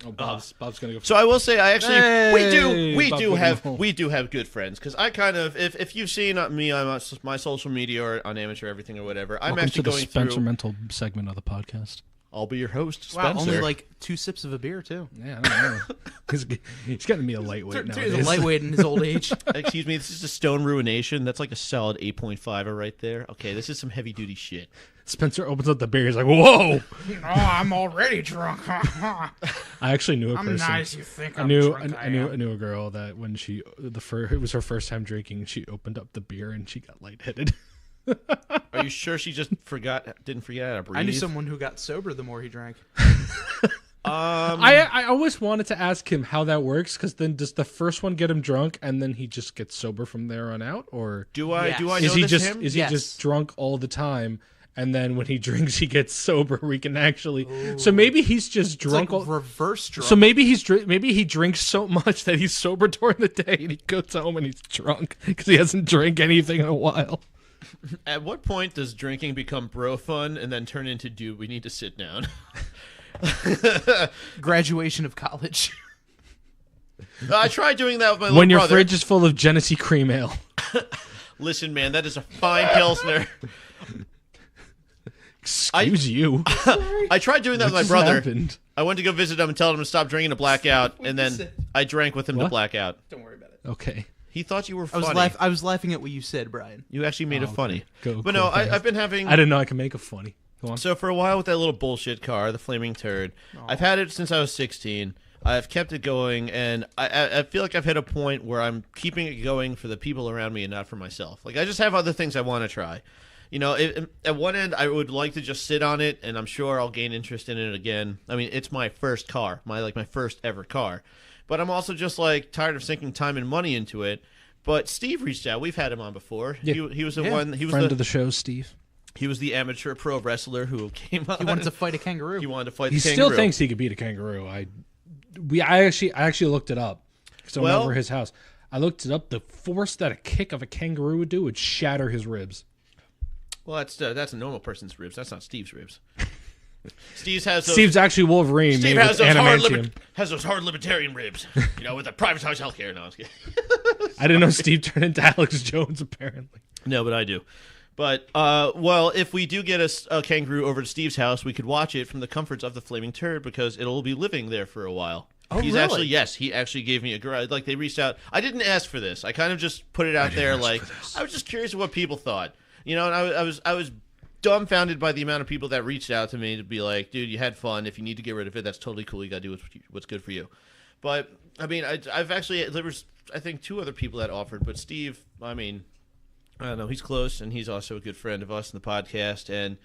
Oh, Bob's gonna go. So I will say, I actually Hey, we Bob do Goodman. have good friends, because I kind of if you've seen me on my social media or on Amateur Everything or whatever, I'm Welcome actually to the going Spencer through. Mental segment of the podcast. I'll be your host, Wow, Spencer. only like 2 sips of a beer, too. Yeah, I don't know. he's getting to be a lightweight now. He's a lightweight in his old age. Excuse me, this is a Stone Ruination. That's like a solid 8.5 right there. Okay, this is some heavy duty shit. Spencer opens up the beer. He's like, "Whoa!" Oh, I'm already drunk. I actually knew a I'm person. nice. You think I I'm knew drunk? I knew a girl that when it was her first time drinking, she opened up the beer and she got lightheaded. Are you sure she just didn't forget how to breathe? I knew someone who got sober the more he drank. I always wanted to ask him how that works, because then does the first one get him drunk and then he just gets sober from there on out, or Do I Yes. know is he this just him? is Yes. he just drunk all the time? And then when he drinks, he gets sober. We can actually. So maybe he's just It's drunk. like reverse drunk. So maybe maybe he drinks so much that he's sober during the day, and he goes home and he's drunk because he hasn't drank anything in a while. At what point does drinking become bro fun and then turn into dude, we need to sit down? Graduation of college. I tried doing that with my When little your brother. fridge is full of Genesee cream ale. Listen, man, that is a fine pilsner. Excuse you. I tried doing that with my What just brother. happened? I went to go visit him and tell him to stop drinking to black out, and then I drank with him to What? black out. Don't worry about it. Okay. He thought you were I funny. was laughing at what you said, Brian. You actually made it funny. Go, But cool, no, thanks. I've been having... I didn't know I could make it funny. Go on. So for a while with that little bullshit car, the Flaming Turd, I've had it since I was 16. I've kept it going, and I feel like I've hit a point where I'm keeping it going for the people around me and not for myself. Like, I just have other things I want to try. You know, at one end, I would like to just sit on it, and I'm sure I'll gain interest in it again. I mean, it's my first car, my first ever car. But I'm also just, like, tired of sinking time and money into it. But Steve reached out. We've had him on before. Yeah. He was the one. He was Friend of the show, Steve. He was the amateur pro wrestler who came on. He wanted to fight a kangaroo. He wanted to fight He the still kangaroo. thinks he could beat a kangaroo. I actually looked it up because I went Well- over his house. I looked it up. The force that a kick of a kangaroo would do would shatter his ribs. Well, that's a normal person's ribs. That's not Steve's ribs. Steve's actually Wolverine. Steve made has with those hard libertarian ribs, with the privatized healthcare. No, I was kidding. I didn't know Steve turned into Alex Jones, apparently. No, but I do. But, well, if we do get a kangaroo over to Steve's house, we could watch it from the comforts of the Flaming Turd because it'll be living there for a while. Oh, really? He actually gave me like, they reached out. I didn't ask for this. I kind of just put it out there, like, I was just curious of what people thought. And I was dumbfounded by the amount of people that reached out to me to be like, dude, you had fun. If you need to get rid of it, that's totally cool. You got to do what's good for you. But, I mean, there was, I think, 2 other people that offered. But Steve, I mean, I don't know. He's close, and he's also a good friend of us in the podcast. And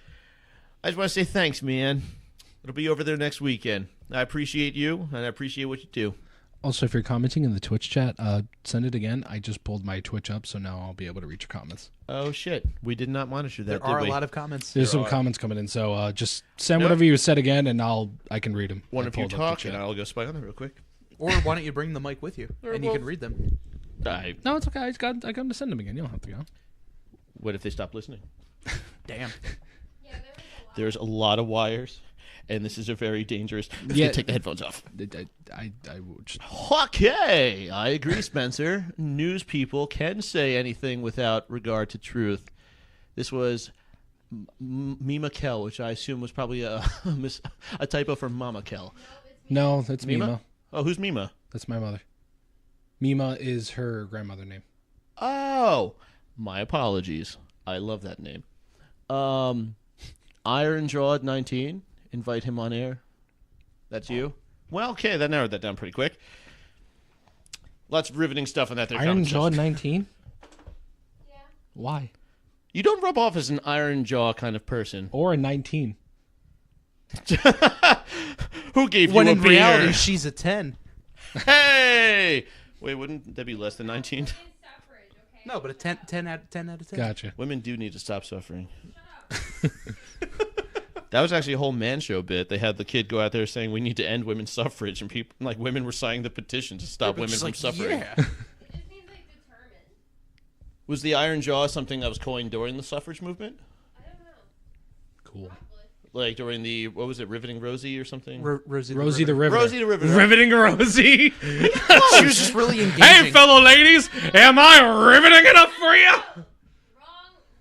I just want to say thanks, man. It'll be over there next weekend. I appreciate you, and I appreciate what you do. Also, if you're commenting in the Twitch chat, send it again. I just pulled my Twitch up, so now I'll be able to read your comments. Oh, shit. We did not monitor that, There are a lot of comments. There's some comments coming in, so just send whatever you said again, and I can read them. One of you talk, and I'll go spy on them real quick. Or why don't you bring the mic with you, and you can read them. No, it's okay. I got to send them again. You don't have to go. What if they stop listening? Damn. There's a lot of wires, and this is a very dangerous... Yeah. Take the headphones off. I would just... Okay, I agree, Spencer. News people can say anything without regard to truth. This was Mima Kel, which I assume was probably a typo for Mama Kel. No, that's Mima. Oh, who's Mima? That's my mother. Mima is her grandmother name. Oh, my apologies. I love that name. Iron Jawed 19. Invite him on air. That's you? Well, okay, that narrowed that down pretty quick. Lots of riveting stuff on that there. Iron Jawed 19? Yeah. Why? You don't rub off as an iron jaw kind of person. Or a 19. Who gave when you a in reality, beer? she's a 10. Hey! Wait, wouldn't that be less than 19? No, but a 10 out of 10. Gotcha. Women do need to stop suffering. That was actually a whole Man Show bit. They had the kid go out there saying we need to end women's suffrage, and people like women were signing the petition to stop women from suffering. Yeah. It just means like determined. Was the iron jaw something that was coined during the suffrage movement? I don't know. Cool. Like during the, what was it, Riveting Rosie or something? Rosie the Riveter. Rosie the Riveter. Riveting Rosie. She was just really engaging. Hey, fellow ladies, am I riveting enough for you? Wrong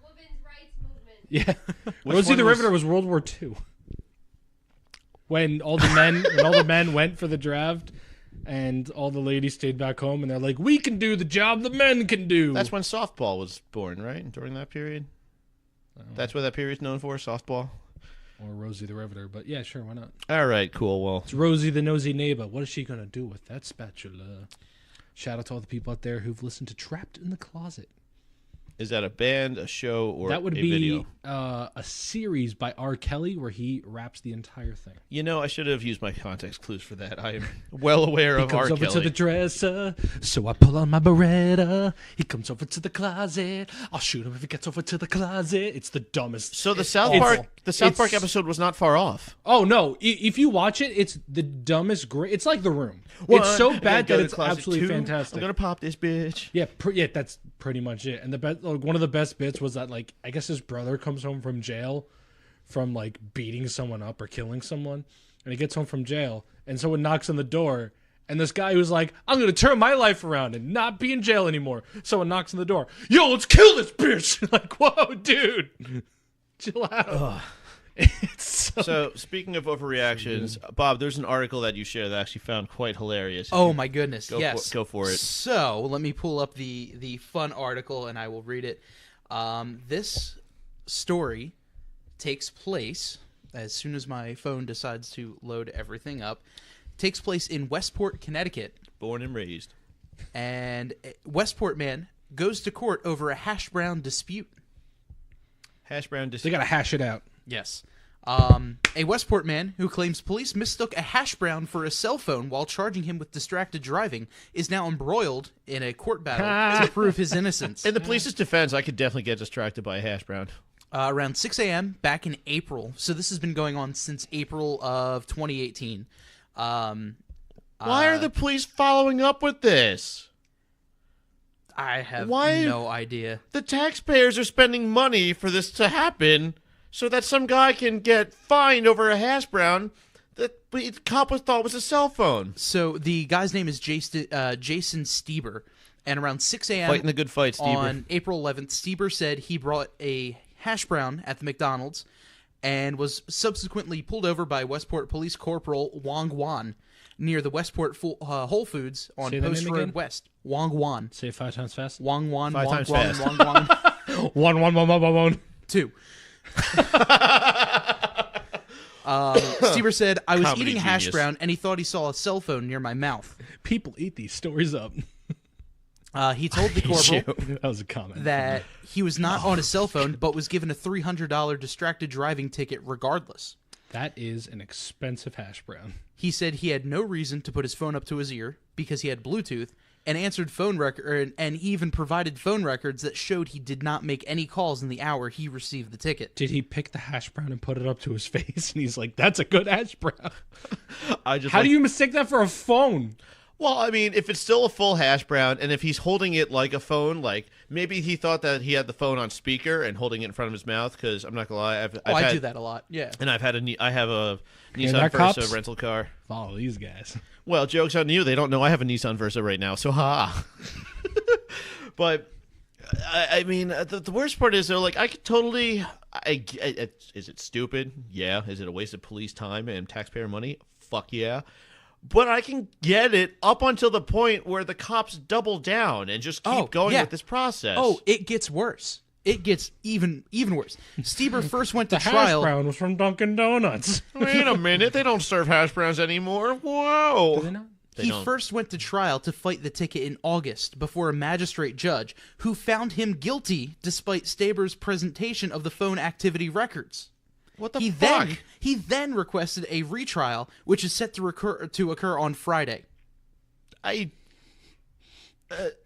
women's rights movement. Yeah. Rosie the Riveter was World War II. When all the men went for the draft, and all the ladies stayed back home, and they're like, "We can do the job the men can do." That's when softball was born, right? During that period. That's what that period's known for, softball. Or Rosie the Riveter, but yeah, sure, why not? All right, cool. Well, it's Rosie the nosy neighbor. What is she gonna do with that spatula? Shout out to all the people out there who've listened to Trapped in the Closet. is that a band, a show, or that would a be video? A series by R. Kelly where he raps the entire thing. You know, I should have used my context clues for that. I am well aware of He R. comes over Kelly. to the dresser, so I pull on my Beretta. He comes over to the closet. I'll shoot him if he gets over to the closet. It's the dumbest. So the It's South awful. Park episode was not far off. Oh no! If you watch it, it's the dumbest. It's like The Room. It's so bad that it's absolutely fantastic. I'm gonna pop this bitch. Yeah, yeah, that's pretty much it. And one of the best bits was that, like, I guess his brother comes home from jail from like beating someone up or killing someone, and he gets home from jail, and someone knocks on the door, and this guy who's like, "I'm gonna turn my life around and not be in jail anymore." Someone knocks on the door. Yo, let's kill this bitch! Like, whoa, dude, chill out. Ugh. It's So speaking of overreactions, Bob, there's an article that you shared that I actually found quite hilarious. Oh my goodness! Go for it. So let me pull up the fun article and I will read it. This story takes place as soon as my phone decides to load everything up. Takes place in Westport, Connecticut. Born and raised. And a Westport man goes to court over a hash brown dispute. Hash brown They gotta hash it out. Yes. A Westport man who claims police mistook a hash brown for a cell phone while charging him with distracted driving is now embroiled in a court battle to prove his innocence. In the police's defense, I could definitely get distracted by a hash brown. Around 6 a.m. back in April. So this has been going on since April of 2018. Why are the police following up with this? I have Why? no idea. The taxpayers are spending money for this to happen so that some guy can get fined over a hash brown that the cop thought was a cell phone. So the guy's name is Jason Stieber, and around 6 a.m. Fighting the good fight, Stieber. on April 11th, Stieber said he brought a hash brown at the McDonald's and was subsequently pulled over by Westport Police Corporal Wong Wan near the Westport Whole Foods on Say that Post name Road Again? West. Wong Wan. Say it 5 times fast. Wong Wan. 5 Wong times Wan. fast. Wong Wan. 1. 2. Stieber said, I was Comedy eating hash genius. brown and he thought he saw a cell phone near my mouth. People eat these stories up. He told the corporal That was a comment. that he was not on a cell phone but was given a $300 distracted driving ticket regardless. That is an expensive hash brown. He said he had no reason to put his phone up to his ear because he had Bluetooth and answered phone record and even provided phone records that showed he did not make any calls in the hour he received the ticket. Did he pick the hash brown and put it up to his face? And he's like, "That's a good hash brown." How do you mistake that for a phone? Well, I mean, if it's still a full hash brown, and if he's holding it like a phone, like maybe he thought that he had the phone on speaker and holding it in front of his mouth. Because I'm not gonna lie, I had, do that a lot. Yeah. and I have a Nissan that, Versa cops? rental car. Follow these guys. Well, joke's on you. They don't know I have a Nissan Versa right now, so ha. But I mean, the worst part is though, like I could totally. Is it stupid? Yeah. Is it a waste of police time and taxpayer money? Fuck yeah. But I can get it up until the point where the cops double down and just keep going with this process. Oh, it gets worse. It gets even worse. Stieber first went to The hash trial. brown was from Dunkin' Donuts. Wait a minute. They don't serve hash browns anymore. Whoa. Do they not? He first went to trial to fight the ticket in August before a magistrate judge who found him guilty despite Stieber's presentation of the phone activity records. What the fuck? He then requested a retrial, which is set to occur on Friday. That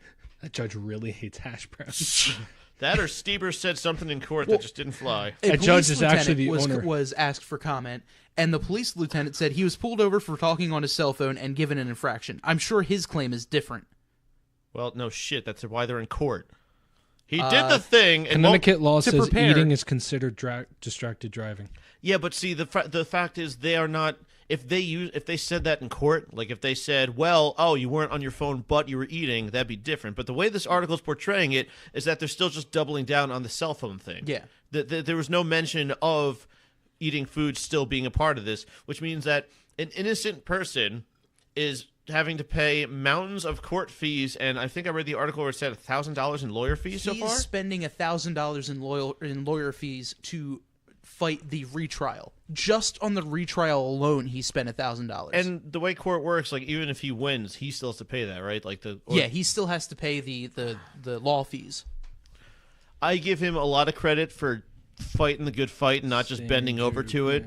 That judge really hates hash browns. or Stieber said something in court that just didn't fly. A That judge police is actually the lieutenant owner. was asked for comment, and the police lieutenant said he was pulled over for talking on his cell phone and given an infraction. I'm sure his claim is different. Well, no shit. That's why they're in court. He did the thing. And Connecticut law to says prepare- eating is considered distracted driving. yeah, but see, the fact is they are not. If they said that in court, like if they said, well, oh, you weren't on your phone, but you were eating, that'd be different. But the way this article is portraying it is that they're still just doubling down on the cell phone thing. Yeah. There was no mention of eating food still being a part of this, which means that an innocent person is having to pay mountains of court fees, and I think I read the article where it said $1,000 in lawyer fees so He's far. spending $1,000 in lawyer fees to fight the retrial. Just on the retrial alone, he spent $1,000. And the way court works, like even if he wins, he still has to pay that, right? Like yeah, he still has to pay the law fees. I give him a lot of credit for fighting the good fight and not just bending over to it.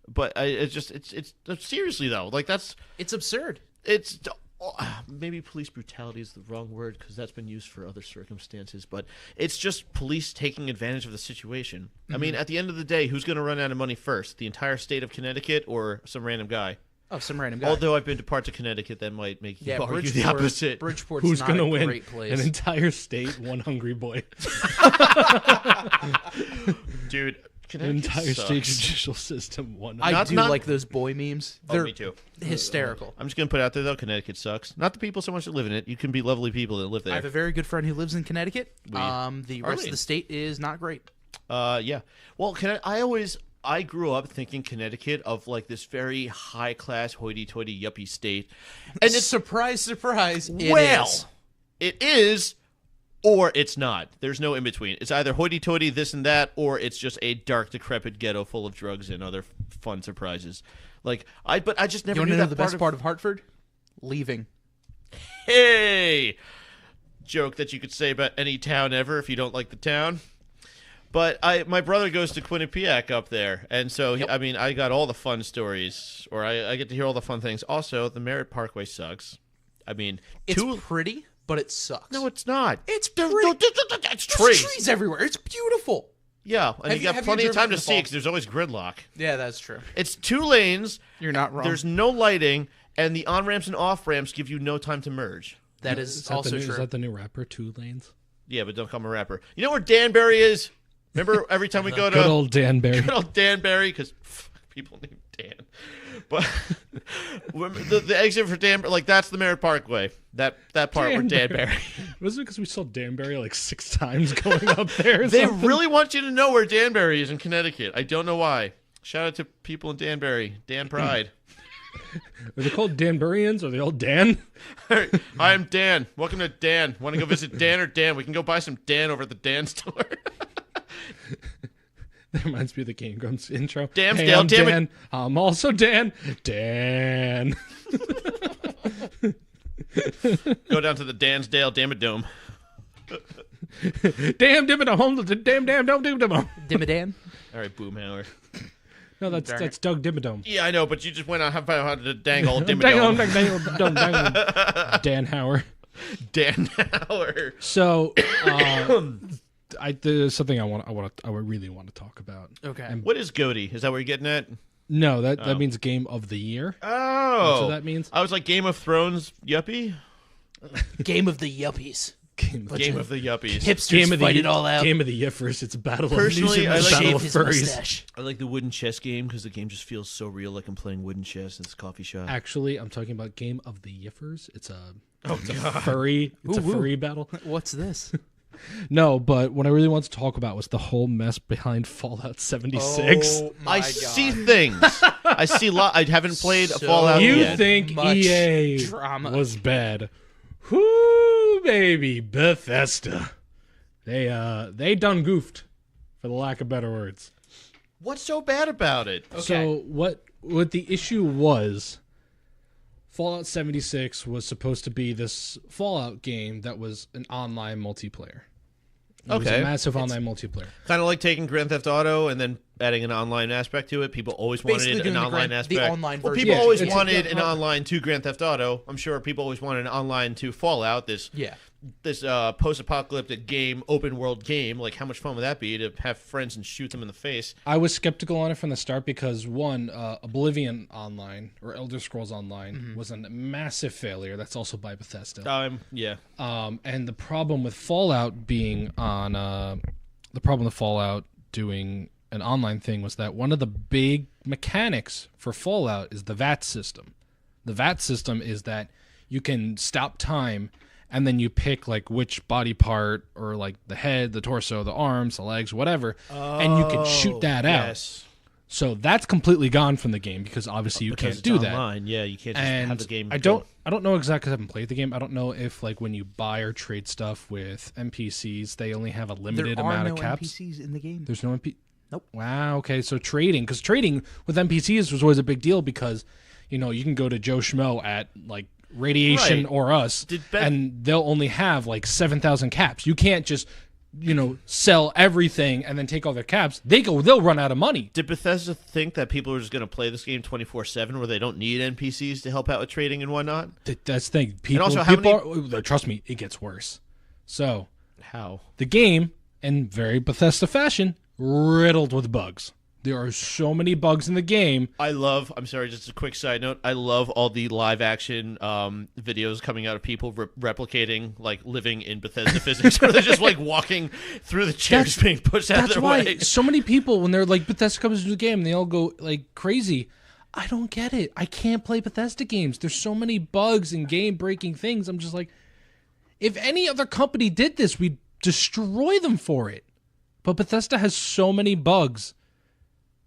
But it's seriously though, like It's absurd. it's maybe police brutality is the wrong word because that's been used for other circumstances, but it's just police taking advantage of the situation. I mean, at the end of the day, who's going to run out of money first? The entire state of Connecticut or some random guy? Oh, some random guy. Although I've been to parts of Connecticut that might make you yeah, argue the opposite. Bridgeport's Who's not going to a win? great place. An entire state, one hungry boy. Dude, An Connecticut entire sucks. state judicial system, one. I Not- do not- like those boy memes. Oh, They're me too. hysterical. I'm just going to put it out there, though, Connecticut sucks. Not the people so much that live in it. You can be lovely people that live I have there. a very good friend who lives in Connecticut. The rest Arlene. of the state is not great. Yeah. Well, I grew up thinking Connecticut of like this very high-class, hoity-toity, yuppie state. And it's surprise, surprise. it is, or it's not. There's no in-between. It's either hoity-toity, this and that, or it's just a dark, decrepit ghetto full of drugs and other fun surprises. Like, but I just never You want knew to know that the best part of Hartford? Leaving. Hey! Joke that you could say about any town ever if you don't like the town. But my brother goes to Quinnipiac up there, and so I got all the fun stories, or I get to hear all the fun things. Also, the Merritt Parkway sucks. I mean, It's pretty, but it sucks. no, it's not. It's There- pretty. it's There's trees. trees everywhere. It's beautiful. Yeah, and Have you you- got have you plenty of driven time in to the see fall? because there's always gridlock. Yeah, that's true. It's 2 lanes. You're not wrong. There's no lighting, and the on ramps and off ramps give you no time to merge. That is also true. Is that the new rapper, 2 Lanes? Yeah, but don't call him a rapper. You know where Danbury is? Remember every time we go to Good old Danbury. Good old Danbury, because people named Dan. But the exit for Danbury, like that's the Merritt Parkway. That part where Danbury. Was it because we saw Danbury like 6 times going up there? Or They something? really want you to know where Danbury is in Connecticut. I don't know why. Shout out to people in Danbury. Dan Pride. Are they called Danburians? Are they all Dan? Hi, I'm Dan. Welcome to Dan. Want to go visit Dan or Dan? We can go buy some Dan over at the Dan store. That reminds me of the Game Grumps intro. Damn, hey, Dale, I'm damn it. Dan. I'm also Dan. Dan. Go down to the Dansdale Damn-a-Dome. Damn, dimmadum, home. Damn, don't dimmadum. Dimmadan? All right, Boomhauer. No, that's Doug Dimmadome. Yeah, I know, but you just went on the dangle Dang, Dimmadome. Dan Hauer. Dan Hauer. So, there's something I really want to talk about. Okay. And What is Goaty? Is that what you're getting at? no, that means Game of the Year. Oh. That's what that means. I was like Game of Thrones yuppie? Game of the Yuppies. Game Of the Yuppies. Hipsters fight it all out. Game of the Yiffers. It's a battle Personally, of I like- battle Shave of his furries. mustache. I like the wooden chess game because the game just feels so real, like I'm playing wooden chess in this coffee shop. Actually, I'm talking about Game of the Yiffers. It's a furry. It's a furry battle. What's this? No, but what I really want to talk about was the whole mess behind Fallout 76. Oh my I God. see things. I see I haven't played So Fallout You yet. think much EA drama. was bad? Whoo, baby, Bethesda. They done goofed, for the lack of better words. What's so bad about it? So what the issue was, Fallout 76 was supposed to be this Fallout game that was an online multiplayer. It was Okay. a massive online multiplayer. Kind of like taking Grand Theft Auto and then adding an online aspect to it. People always Basically wanted doing an the online the aspect. online Well, version. people Yeah, always it's- wanted an online to Grand Theft Auto. I'm sure people always wanted an online to Fallout. This post-apocalyptic game, open world game. Like, how much fun would that be to have friends and shoot them in the face? I was skeptical on it from the start because one, Oblivion Online or Elder Scrolls Online was a massive failure. That's also by Bethesda. Yeah. And the problem with Fallout being on, the problem with Fallout doing an online thing was that one of the big mechanics for Fallout is the VAT system. The VAT system is that you can stop time and then you pick like which body part or like the head, the torso, the arms, the legs, whatever, and you can shoot that out. Yes. So that's completely gone from the game because obviously you Because can't do it's that. online. Yeah, you can't just have And the game. I don't know exactly. 'Cause I haven't played the game. I don't know if like when you buy or trade stuff with NPCs, they only have a limited There are amount no of caps. NPCs in the game. There's no NPC. Nope. Wow. Okay. So because trading with NPCs was always a big deal because, you know, you can go to Joe Schmo at like Radiation Right. or us, Did Beth- and they'll only have like 7,000 caps. You can't just, you know, sell everything and then take all their caps. They'll run out of money. Did Bethesda think that people are just going to play this game 24/7 where they don't need NPCs to help out with trading and whatnot? That's the thing. People, also, how trust me, it gets worse. So How? the game, in very Bethesda fashion, riddled with bugs. There are so many bugs in the game. I'm sorry, just a quick side note. I love all the live action videos coming out of people replicating, like, living in Bethesda physics, where they're just, like, walking through the chairs being pushed out of That's their why way. so many people, when they're like, Bethesda comes into the game, they all go like crazy. I don't get it. I can't play Bethesda games. There's so many bugs and game-breaking things. I'm just like, if any other company did this, we'd destroy them for it. But Bethesda has so many bugs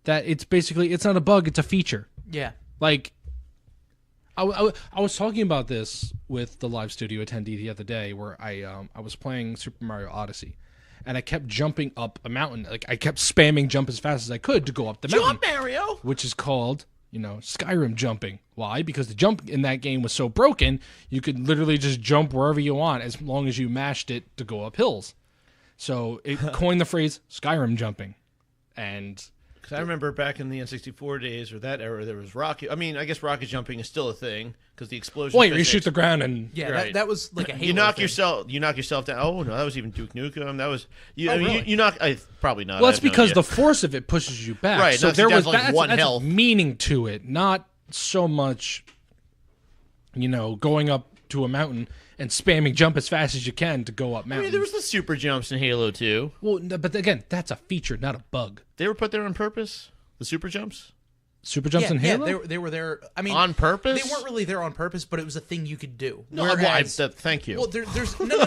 that it's not a bug, it's a feature. Yeah. Like, I was talking about this with the live studio attendee the other day where I was playing Super Mario Odyssey, and I kept jumping up a mountain. Like, I kept spamming jump as fast as I could to go up the mountain. Jump, Mario! Which is called, you know, Skyrim jumping. Why? Because the jump in that game was so broken, you could literally just jump wherever you want as long as you mashed it to go up hills. So it coined the phrase Skyrim jumping. And Because I remember back in the N64 days or that era, there was rocket. I mean, I guess rocket jumping is still a thing because the explosion. wait, you shoot the ground and Yeah, Right. that was like a Halo You knock thing. yourself down. Oh no, that was even Duke Nukem. That was you. Oh, I mean, really? you knock. Probably not. well, I that's have no because idea. the force of it pushes you back. Right, So not there to was have, like, that's, one that's health. meaning to it, not so much, you know, going up to a mountain and spamming jump as fast as you can to go up I mountains. mean, there was the super jumps in Halo 2. Well, but again, that's a feature, not a bug. They were put there on purpose. The super jumps Super jumps in Halo? Yeah, they were there. I mean, on purpose. they weren't really there on purpose, but it was a thing you could do. No, Whereas- thank you. Well, there's no.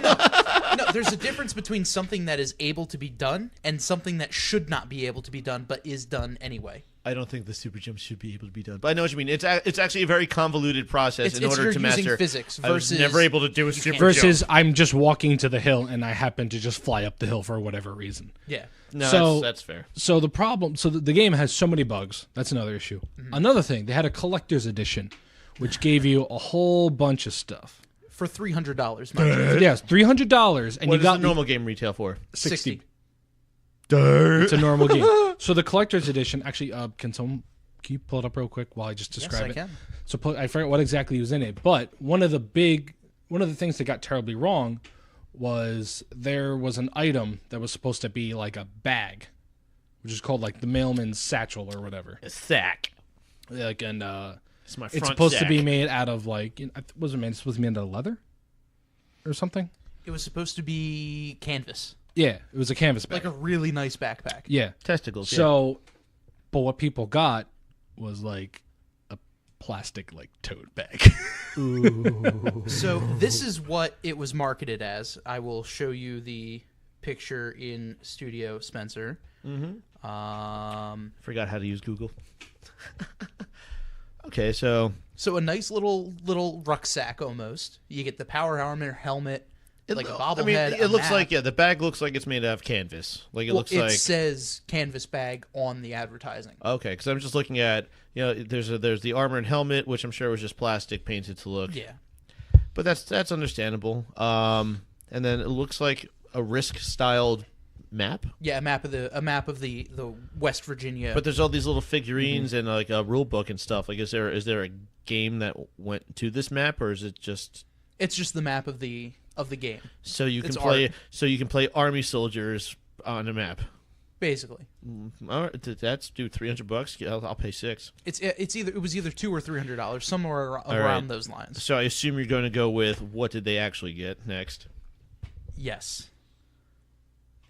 There's a difference between something that is able to be done and something that should not be able to be done, but is done anyway. I don't think the super jumps should be able to be done, but I know what you mean. It's actually a very convoluted process in order you're to using master physics I was versus never able to do a super Versus jump. I'm just walking to the hill and I happen to just fly up the hill for whatever reason. Yeah. No, So- that's fair. So the problem, the game has so many bugs. That's another issue. Another thing, they had a collector's edition, which gave you a whole bunch of stuff. For $300, mind you. Yes, $300, and What you does got the normal game retail for? 60. It's a normal game. So the collector's edition, actually, can you pull it up real quick while I just describe Yes, I it? can. So I forget what exactly was in it, but one of the things that got terribly wrong was there was an item that was supposed to be like a bag, which is called like the mailman's satchel or whatever. A sack. Like, and It's my front it's supposed sack. to be made out of like, was it made? It's supposed to be made out of leather or something. It was supposed to be canvas, Yeah, it was a canvas bag. like a really nice backpack. yeah. testicles. So, but what people got was like a plastic like tote bag. So this is what it was marketed as. I will show you the picture in Studio Spencer. Forgot how to use Google. Okay, so So a nice little rucksack almost. You get the power armor helmet, like a bobblehead. I mean, a it looks map. like the bag looks like it's made out of canvas. Like it looks it like says canvas bag on the advertising. okay, because I'm just looking at there's the armor and helmet, which I'm sure was just plastic painted to look. Yeah. But that's understandable. And then it looks like a Risk styled map. Yeah, a map of the West Virginia. But there's all these little figurines and like a rule book and stuff. Like, is there a game that went to this map, or is it just it's just the map of the game, so you can It's play art. so you can play army soldiers on a map? basically. All right, that's dude, $300. Yeah, I'll pay $6. It was either $200 or $300, somewhere around right. those lines. So I assume you're going to go with what did they actually get next? Yes.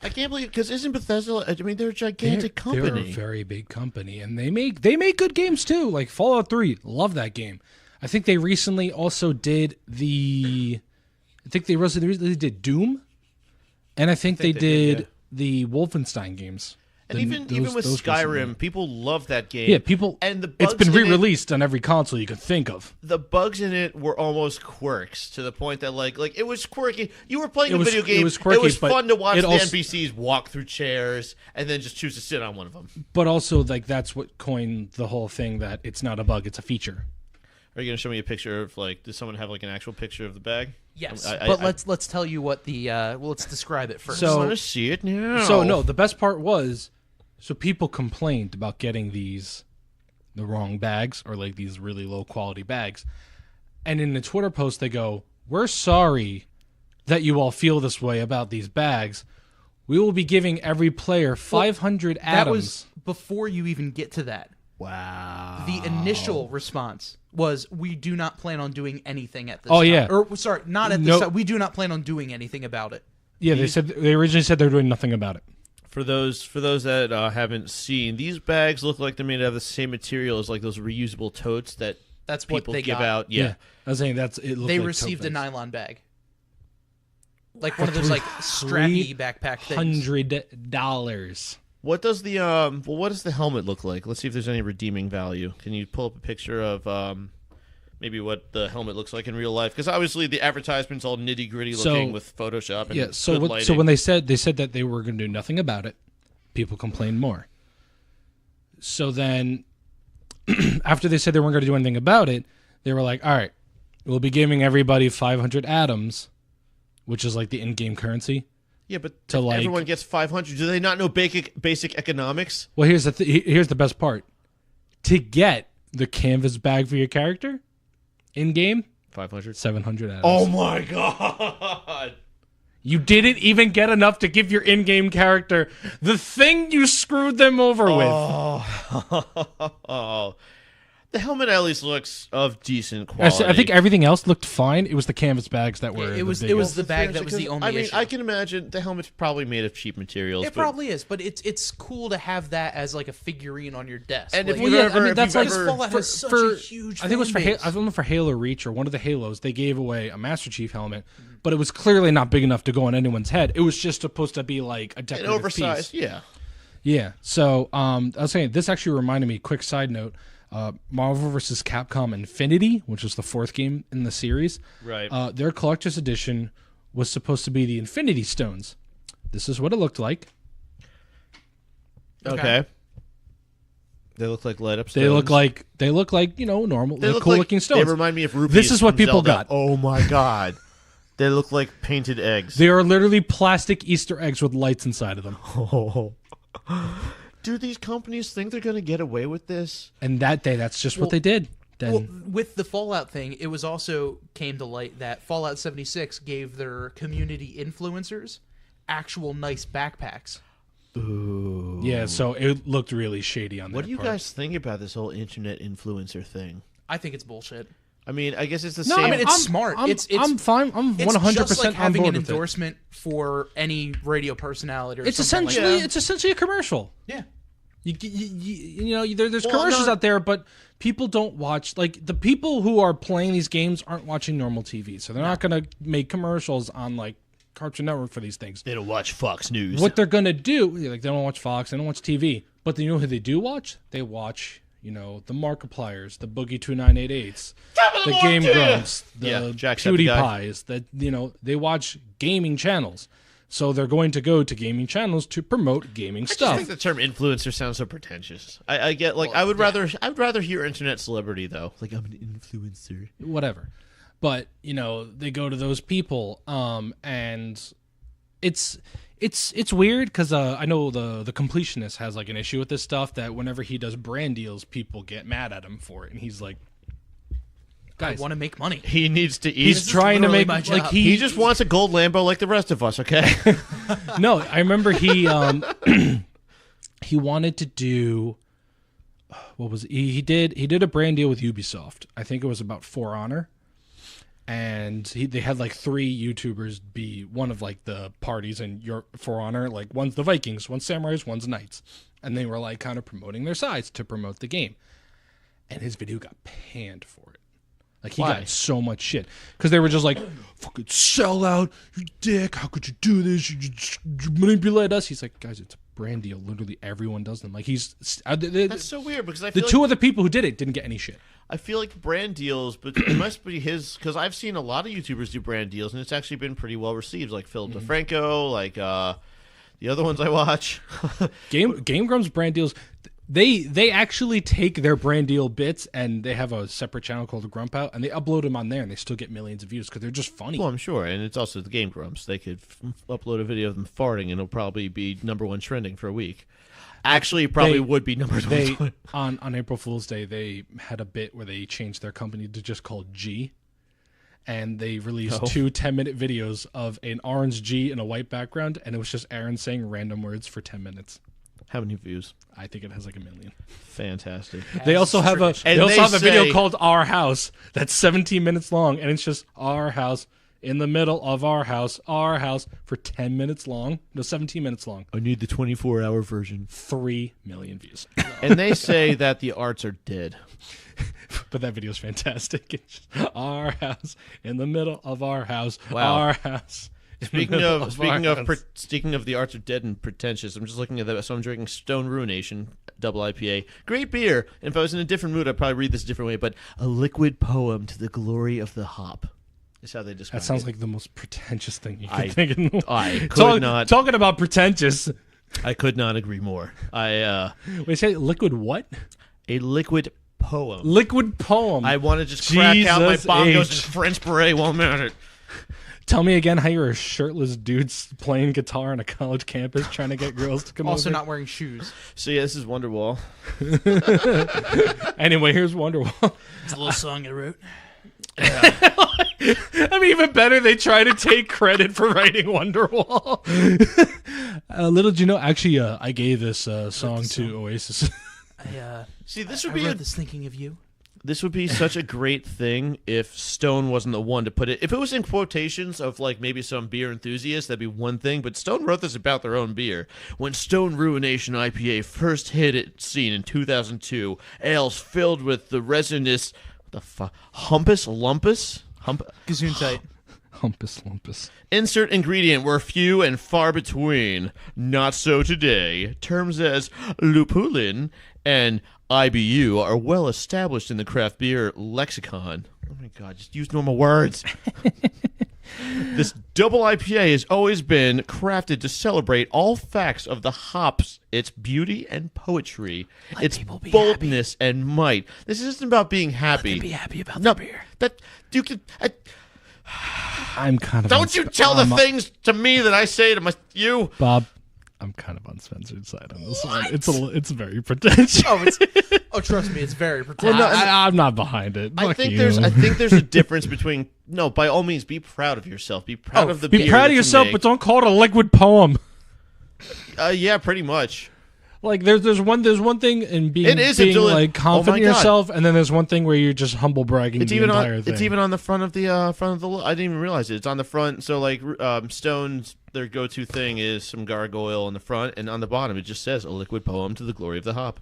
I can't believe because isn't Bethesda? I mean, they're a gigantic They're a company. very big company, and they make good games too. Like Fallout 3, love that game. I think they recently also did they did Doom, and I think they did yeah. the Wolfenstein games. And even with those Skyrim, recently. people love that game. Yeah, people. and the it's bugs been in it- re-released on every console you could think of. The bugs in it were almost quirks to the point that like it was quirky. You were playing It a was- video game. it was quirky, but fun to watch it the also- NPCs walk through chairs and then just choose to sit on one of them. But also, like that's what coined the whole thing that it's not a bug, it's a feature. Are you going to show me a picture of like? Does someone have like an actual picture of the bag? Yes. I Let's tell you what the let's describe it first. So- I want to see it now. So no, the best part was, so people complained about getting the wrong bags or like these really low quality bags, and in the Twitter post they go, "We're sorry that you all feel this way about these bags. We will be giving every player 500 that atoms." was before you even get to that. Wow. The initial response was, "We do not plan on doing anything at this Oh, time." yeah. Or sorry, not at this Nope. time. We do not plan on doing anything about it. Yeah, they originally said they're doing nothing about it. For those that haven't seen, these bags look like they're made out of the same material as like those reusable totes that That's what people they give got. out. Yeah. I was saying it. Looked They like received a tote bags. nylon bag. Like one of those like strappy backpack things. $100. What does the what does the helmet look like? Let's see if there's any redeeming value. Can you pull up a picture of maybe what the helmet looks like in real life? Because obviously the advertisement's all nitty gritty looking with Photoshop and Yeah, good so lighting. when they said that they were going to do nothing about it, people complained more. So then, after they said they weren't going to do anything about it, they were like, "All right, we'll be giving everybody 500 atoms, which is like the in-game currency." yeah, but to, if like- everyone gets 500. Do they not know basic economics? Well, here's the best part: to get the canvas bag for your character in game, 500. 700 atoms. Oh my god! You didn't even get enough to give your in-game character the thing you screwed them over with. Oh, The helmet at least looks of decent quality. I think everything else looked fine. It was the canvas bags that were. It was the bag that was the only issue. I can imagine the helmet's probably made of cheap materials. It probably is, but it's cool to have that as like a figurine on your desk. And like, if you've ever, that's like Fallout has such a huge. I think it was for I don't know for Halo Reach or one of the Halos. They gave away a Master Chief helmet, but it was clearly not big enough to go on anyone's head. It was just supposed to be like a decorative an oversized, piece. yeah. Yeah. So I was saying this actually reminded me. Quick side note. Marvel vs. Capcom Infinity, which is the 4th game in the series, right? Their collector's edition was supposed to be the Infinity Stones. This is what it looked like. Okay. They look like light up stones. They look like normal, They look cool like, looking stones. They remind me of rupees. This is what from people Zelda. got. Oh my god. They look like painted eggs. They are literally plastic Easter eggs with lights inside of them. Oh. Do these companies think they're going to get away with this? And that day, that's just what they did. Then, well, with the Fallout thing, it was also came to light that Fallout 76 gave their community influencers actual nice backpacks. Ooh. yeah, so it looked really shady on that What do you part. guys think about this whole internet influencer thing? I think it's bullshit. I mean, I guess it's the No, same. I mean, it's smart. I'm fine. I'm 100% just like on having board an with it. endorsement for any radio personality or It's something essentially like it's essentially a commercial. that. There's commercials out there, but people don't watch. Like the people who are playing these games aren't watching normal TV, so they're not going to make commercials on like Cartoon Network for these things. They don't watch Fox News. What they're going to do, like they don't watch Fox, they don't watch TV, but you know who they do watch? They watch. The Markipliers, the Boogie 2988s, the Game Grumps, the PewDiePies. That they watch gaming channels, so they're going to go to gaming channels to promote gaming I stuff. think the term influencer sounds so pretentious. I get like I would rather hear internet celebrity though. Like I'm an influencer. Whatever, but they go to those people, and it's weird because I know the completionist has like an issue with this stuff that whenever he does brand deals, people get mad at him for it, and he's like, I want to make money. He needs to eat. he's trying to make my job. like He just wants a gold Lambo like the rest of us. Okay. No, I remember he he wanted to do what was it? He did a brand deal with Ubisoft. I think it was about For Honor. And they had like 3 YouTubers be one of like the parties in your For Honor. Like one's the Vikings, one's Samurais, one's Knights. And they were like kind of promoting their sides to promote the game. And his video got panned for it. Like he got so much shit. Because they were just like, fucking sell out, you dick, how could you do this? You manipulate us. He's like, guys, it's a brand deal. Literally everyone does them. Like That's so weird because I feel the 2 other people who did it didn't get any shit. I feel like brand deals, but it must be his because I've seen a lot of YouTubers do brand deals, and it's actually been pretty well received. Like Philip DeFranco, like the other ones I watch. Game Grumps brand deals, they actually take their brand deal bits and they have a separate channel called the Grump Out, and they upload them on there, and they still get millions of views because they're just funny. Well, I'm sure, and it's also the Game Grumps. They could upload a video of them farting, and it'll probably be #1 trending for a week. Actually, probably would be #1. On April Fool's Day, they had a bit where they changed their company to just called G, and they released 2 10-minute videos of an orange G in a white background, and it was just Aaron saying random words for 10 minutes. How many views? I think it has like 1 million. Fantastic. They also have a say- video called Our House that's 17 minutes long, and it's just Our House in the middle of our house for 10 minutes long. No, 17 minutes long. I need the 24-hour version. 3 million views. And they say that the arts are dead. But that video is fantastic. It's just our house in the middle of our house. Wow. Our house. Speaking of the arts are dead and pretentious, I'm just looking at that. So I'm drinking Stone Ruination double IPA. Great beer. And if I was in a different mood, I'd probably read this a different way. But a liquid poem to the glory of the hop. Is how they describe it. That sounds like the most pretentious thing you can think of. I could not. Talking about pretentious. I could not agree more. Wait, say liquid what? A liquid poem. Liquid poem. I want to just crack out my Jesus bongos and H. French beret while I'm at it. Tell me again how you're a shirtless dude playing guitar on a college campus trying to get girls to come Also over. not wearing shoes. So yeah, this is Wonderwall. Anyway, here's Wonderwall. It's a little song I wrote. I mean, even better, they try to take credit for writing Wonderwall. Little did you know, actually, I gave this song to Oasis. See, this would I be wrote this thinking of you. This would be such a great thing if Stone wasn't the one to put it. If it was in quotations of like maybe some beer enthusiast, that'd be one thing. But Stone wrote this about their own beer. When Stone Ruination IPA first hit its scene in 2002, ales filled with the resinous, Humpus Lumpus? Gesundheit. Humpus Lumpus. Insert ingredient were few and far between. Not so today. Terms as lupulin and IBU are well established in the craft beer lexicon. Oh my god, just use normal words. This double IPA has always been crafted to celebrate all facts of the hops, its beauty and poetry, its boldness and might. This isn't about being happy. Be happy about the beer. That you can. I'm kind of. Don't you tell the things to me that I say to you, Bob. I'm kind of on Spencer's side on this one. It's very pretentious. Trust me, it's very pretentious. Well, no, I'm not behind it. I think there's a difference between by all means, be proud of yourself. Be proud of the beer. Be proud of yourself, but don't call it a liquid poem. Yeah, pretty much. Like there's one thing in being like confident in yourself, and then there's one thing where you're just humble bragging. It's even entire thing. It's even on the front of the I didn't even realize it. It's on the front. So like Stone's their go-to thing is some gargoyle on the front, and on the bottom it just says a liquid poem to the glory of the hop.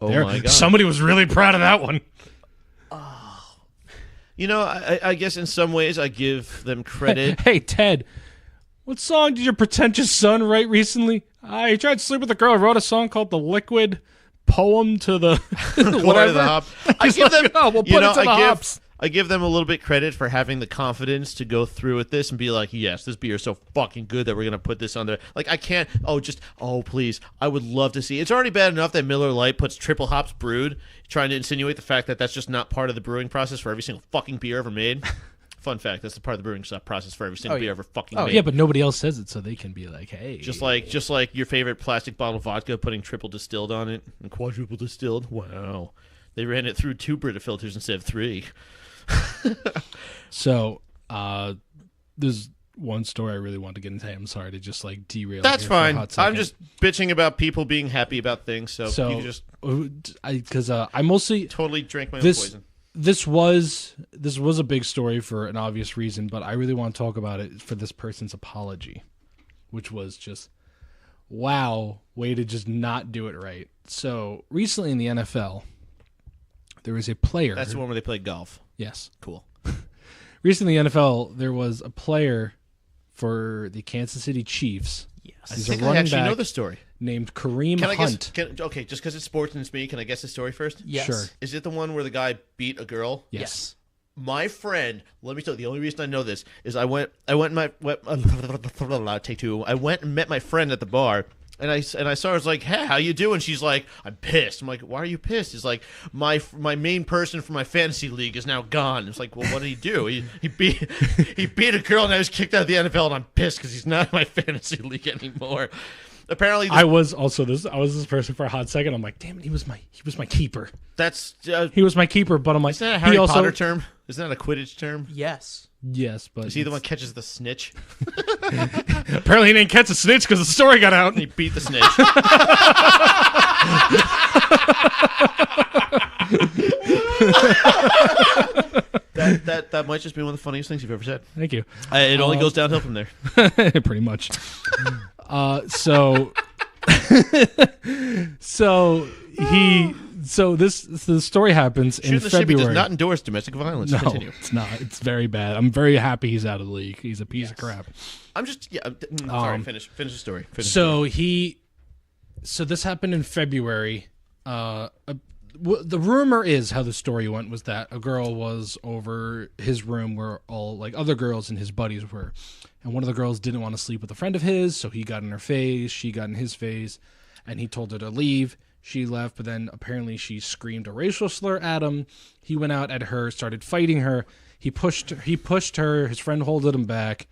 Oh my god! Somebody was really proud of that one. You know, I guess in some ways I give them credit. Hey Ted, what song did your pretentious son write recently? He tried to sleep with a girl. Wrote a song called "The Liquid Poem to the Glory of the Hop." I give them. We'll put it to the hops. I give them a little bit credit for having the confidence to go through with this and be like, yes, this beer is so fucking good that we're going to put this on there. Like, I can't, please. I would love to see. It's already bad enough that Miller Lite puts triple hops brewed, trying to insinuate the fact that that's just not part of the brewing process for every single fucking beer ever made. Fun fact, that's the part of the brewing process for every single beer ever fucking made. Yeah, but nobody else says it, so they can be like, hey. Just like your favorite plastic bottle of vodka, putting triple distilled on it and quadruple distilled. Wow. They ran it through 2 Brita filters instead of 3. So, there's one story I really want to get into. I'm sorry to just like derail. That's fine. I'm just bitching about people being happy about things. So you just I mostly totally drank my own poison. This was a big story for an obvious reason, but I really want to talk about it for this person's apology, which was just wow, way to just not do it right. So recently in the NFL, there was a player. That's the one where they played golf. Yes. Cool. Recently in the NFL, there was a player for the Kansas City Chiefs. Yes. I think I actually know the story. Named Kareem Hunt. Okay, just because it's sports and it's me, can I guess the story first? Yes. Sure. Is it the one where the guy beat a girl? Yes. My friend, let me tell you, the only reason I know this is I went take 2. I went and met my friend at the bar. And I saw her. I was like, "Hey, how you doing?" She's like, "I'm pissed." I'm like, "Why are you pissed?" He's like, "My main person for my fantasy league is now gone." It's like, "Well, what did he do?" He beat a girl, and I was kicked out of the NFL, and I'm pissed because he's not in my fantasy league anymore. Apparently, I was this person for a hot second. I'm like, damn it, he was my keeper. That's he was my keeper, but I'm like, isn't that a Harry Potter term? Isn't that a Quidditch term? Yes, but is he the one catches the snitch? Apparently, he didn't catch the snitch because the story got out. And he beat the snitch. That might just be one of the funniest things you've ever said. Thank you. It only goes downhill from there. Pretty much. So the story happens in Shootin the February. Shibby does not endorse domestic violence. No, Continue. it's not. It's very bad. I'm very happy he's out of the league. He's a piece of crap. I'm just sorry. Finish the story. So this happened in February. The rumor is how the story went was that a girl was over his room where all like other girls and his buddies were, and one of the girls didn't want to sleep with a friend of his, so he got in her face, she got in his face, and he told her to leave. She left, but then apparently she screamed a racial slur at him. He went out at her, started fighting her. He pushed her. His friend holded him back.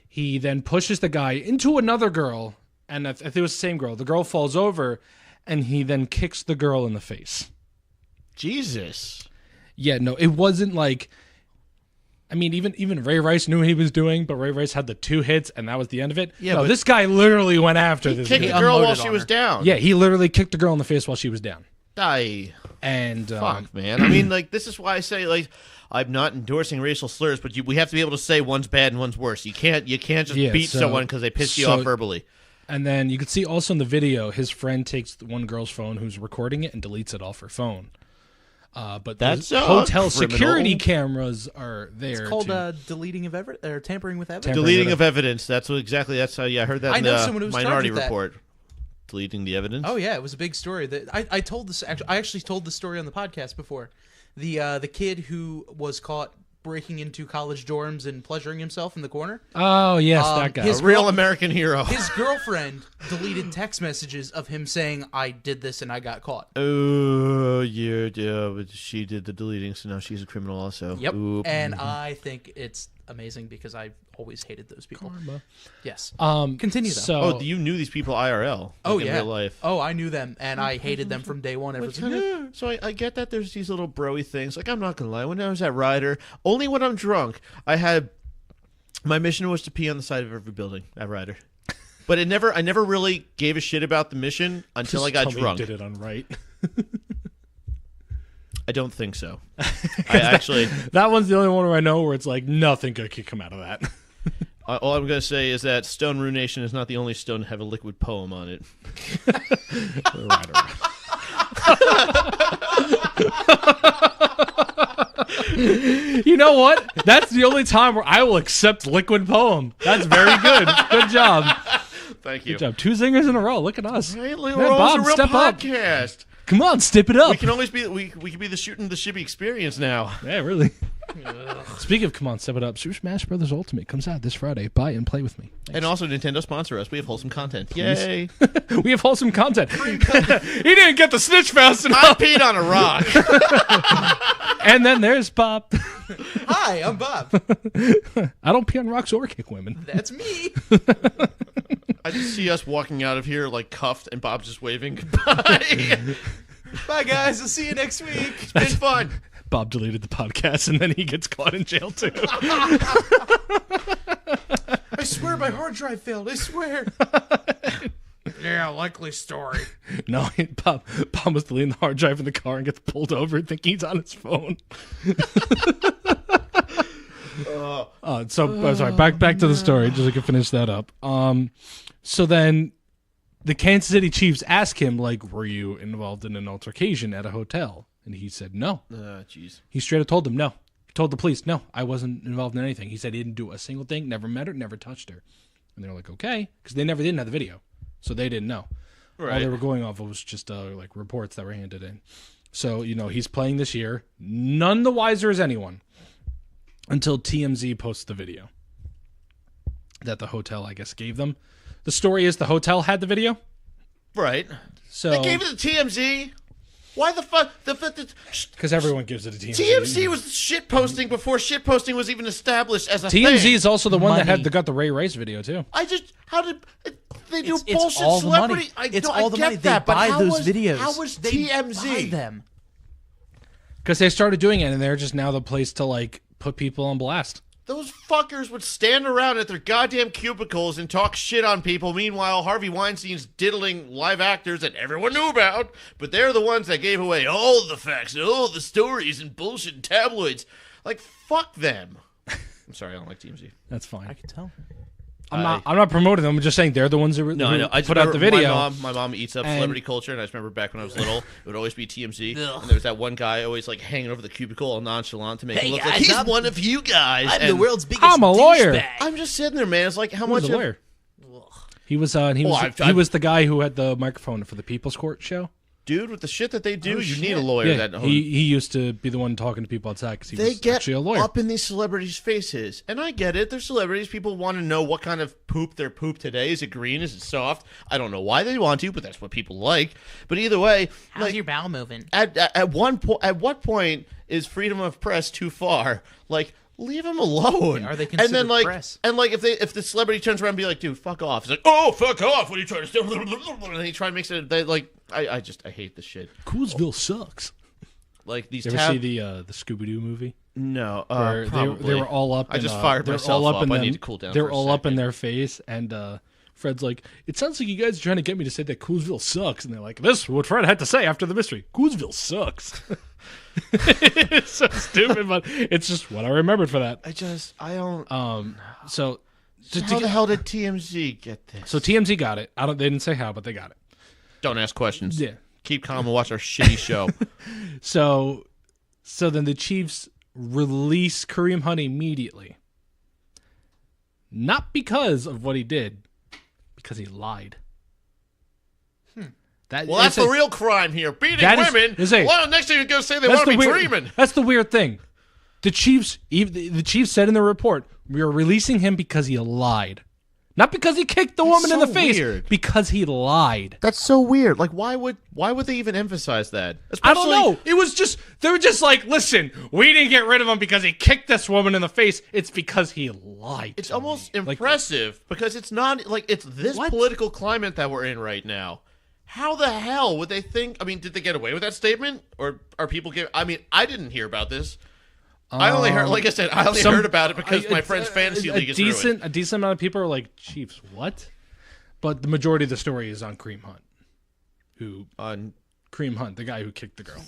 He then pushes the guy into another girl, and if it was the same girl, the girl falls over, and he then kicks the girl in the face. Jesus. Yeah, no, it wasn't like. I mean, even Ray Rice knew what he was doing, but Ray Rice had the 2 hits, and that was the end of it. Yeah, no, this guy literally went after this girl. He kicked the girl while she was down. Yeah, he literally kicked the girl in the face while she was down. And fuck, man. I mean, like, this is why I say, like, I'm not endorsing racial slurs, but we have to be able to say one's bad and one's worse. You can't just beat someone because they pissed you off verbally. And then you can see also in the video, his friend takes one girl's phone who's recording it and deletes it off her phone. But that's hotel security cameras are there. It's called deleting of evidence or tampering with evidence. Deleting of evidence. That's how. Yeah, I heard that in the Minority Report. Deleting the evidence. Oh yeah, it was a big story. I told this. I actually told the story on the podcast before. The kid who was caught breaking into college dorms and pleasuring himself in the corner. Oh yes, that guy. A real American hero. His girlfriend deleted text messages of him saying, "I did this and I got caught." Oh yeah, but she did the deleting, so now she's a criminal also. Yep. Oop. And I think it's amazing because I've always hated those people. Karma. Yes. Continue though. So, you knew these people IRL. Oh in yeah. real life. Oh, I knew them, and I hated them from day one. So I get that there's these little broy things. Like, I'm not gonna lie, when I was at Ryder, only when I'm drunk, my mission was to pee on the side of every building at Ryder. But I never really gave a shit about the mission until I got drunk. Did it on right. I don't think so. I actually. That one's the only one where I know where it's like nothing good could come out of that. All I'm going to say is that Stone Ruination is not the only stone to have a liquid poem on it. You know what? That's the only time where I will accept liquid poem. That's very good. Good job. Thank you. Good job. 2 zingers in a row. Look at us. Hey, Man, Bob, Bob, step podcast. up. Come on, step it up. We can always be we can be the Shootin the Shibby experience now. Yeah, really. Speaking of Come On, Step It Up, Super Smash Bros. Ultimate comes out this Friday. Buy and play with me. Thanks. And also, Nintendo sponsor us. We have wholesome content. Yay! We have wholesome content. He didn't get the snitch fast enough. I peed on a rock. And then there's Bob. Hi, I'm Bob. I don't pee on rocks or kick women. That's me. I just see us walking out of here like cuffed, and Bob's just waving goodbye. Bye, guys. I'll see you next week. It's been fun. Bob deleted the podcast, and then he gets caught in jail, too. I swear my hard drive failed. I swear. Yeah, likely story. No, Bob was deleting the hard drive in the car and gets pulled over thinking he's on his phone. Sorry, back to the story, just so I can finish that up. So then the Kansas City Chiefs ask him, like, were you involved in an altercation at a hotel? And he said no. Jeez. He straight up told them no. He told the police, no, I wasn't involved in anything. He said he didn't do a single thing, never met her, never touched her. And they were like, okay, because they didn't have the video. So they didn't know. Right. All they were going off of was just like reports that were handed in. So, he's playing this year. None the wiser as anyone until TMZ posts the video that the hotel, I guess, gave them. The story is the hotel had the video. Right. So they gave it to TMZ. Why the fuck? Because everyone gives it to TMZ. TMZ was shit posting before shit posting was even established as a TMZ thing. is also the one that got the Ray Rice video too. How did they do It's bullshit all the celebrity? money. It's all the money. That, they buy but those videos. How was they TMZ? buy them? Because they started doing it, and they're just now the place to like put people on blast. Those fuckers would stand around at their goddamn cubicles and talk shit on people. Meanwhile, Harvey Weinstein's diddling live actors that everyone knew about, but they're the ones that gave away all the facts and all the stories and bullshit tabloids. Like, fuck them. I'm sorry, I don't like TMZ. That's fine. I can tell. I'm not promoting them. I'm just saying they're the ones who, I know. I just put out the remember video. My mom eats up celebrity culture, and I just remember back when I was little, it would always be TMZ, and there was that one guy always like hanging over the cubicle all nonchalant to make him look like he's one of you guys. I'm the world's biggest I'm a lawyer. douchebag. I'm just sitting there, man. It's like how He was much a lawyer. He was he was the guy who had the microphone for the People's Court show. dude, with the shit that they do, you shit. need a lawyer. Yeah, he used to be the one talking to people outside because he They was get actually a lawyer. up in these celebrities' faces, and I get it. They're celebrities. People want to know what kind of poop they're poop today. Is it green? Is it soft? I don't know why they want to, but that's what people like. But either way, How's like, your bowel moving? at what point is freedom of press too far? Like, leave them alone. Yeah, are they and then considered like press? and like if the celebrity turns around and be like, dude, fuck off. It's like, oh, fuck off. What are you trying to do? And he try and makes it. They like I hate this shit. Coolsville sucks. Like these. You ever see the Scooby Doo movie? No, Where probably. they were all up. I just fired myself up. I need to cool down. They for were a all up in second. their face, and Fred's like, it sounds like you guys are trying to get me to say that Coolsville sucks. And they're like, this is what Fred had to say after the mystery. Coolsville sucks. It's so stupid, but it's just what I remembered for that. I don't. So How the hell did TMZ get this? So TMZ got it. They didn't say how, but they got it. Don't ask questions. Yeah. Keep calm and watch our shitty show. So then the Chiefs release Kareem Hunt immediately. Not because of what he did, because he lied. That's the real crime here. Beating women. Well, next thing you're going to say they want to be dreaming. That's the weird thing. The Chiefs said in the report, we are releasing him because he lied. Not because he kicked the woman in the face. Weird. Because he lied. That's so weird. Like, why would they even emphasize that? I don't know. It was just, they were just like, listen, we didn't get rid of him because he kicked this woman in the face. It's because he lied. It's almost impressive because it's not, like, it's this political climate that we're in right now. How the hell would they think? I mean, did they get away with that statement? Or are people I didn't hear about this. I only heard, like I said, heard about it because my friend's fantasy league is ruined. A decent amount of people are like, Chiefs, what? But the majority of the story is on Kareem Hunt. Kareem Hunt, the guy who kicked the girl.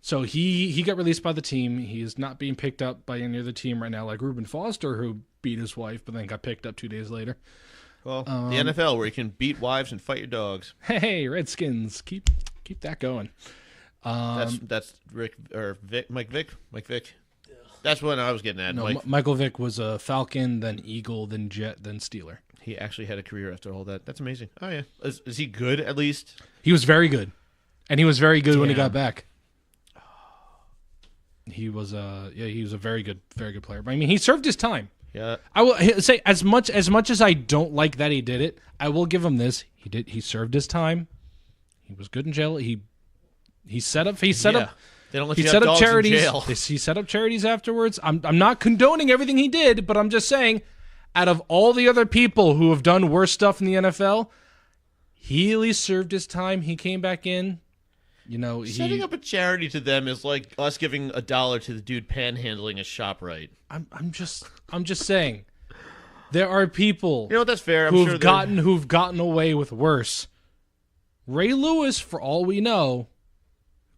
So he got released by the team. He is not being picked up by any other team right now, like Reuben Foster, who beat his wife, but then got picked up 2 days later. Well, the NFL, where you can beat wives and fight your dogs. Hey, Redskins, keep that going. That's Rick or Vic, Mike Vick. That's what I was getting at. No, Michael Vick was a Falcon, then Eagle, then Jet, then Steeler. He actually had a career after all that. That's amazing. Oh yeah, is he good at least? He was very good, and he was very good when he got back. He was he was a very good player. But I mean, he served his time. Yeah, I will say as much as I don't like that he did it, I will give him this. He served his time. He was good in jail. He set up. They don't let you have dogs charities. In jail. He set up charities afterwards. I'm not condoning everything he did, but I'm just saying, out of all the other people who have done worse stuff in the NFL, he at least served his time. He came back in. You know, setting up a charity to them is like us giving $1 to the dude panhandling a ShopRite. I'm just saying, there are people. You know, that's fair. Who've gotten away with worse. Ray Lewis, for all we know,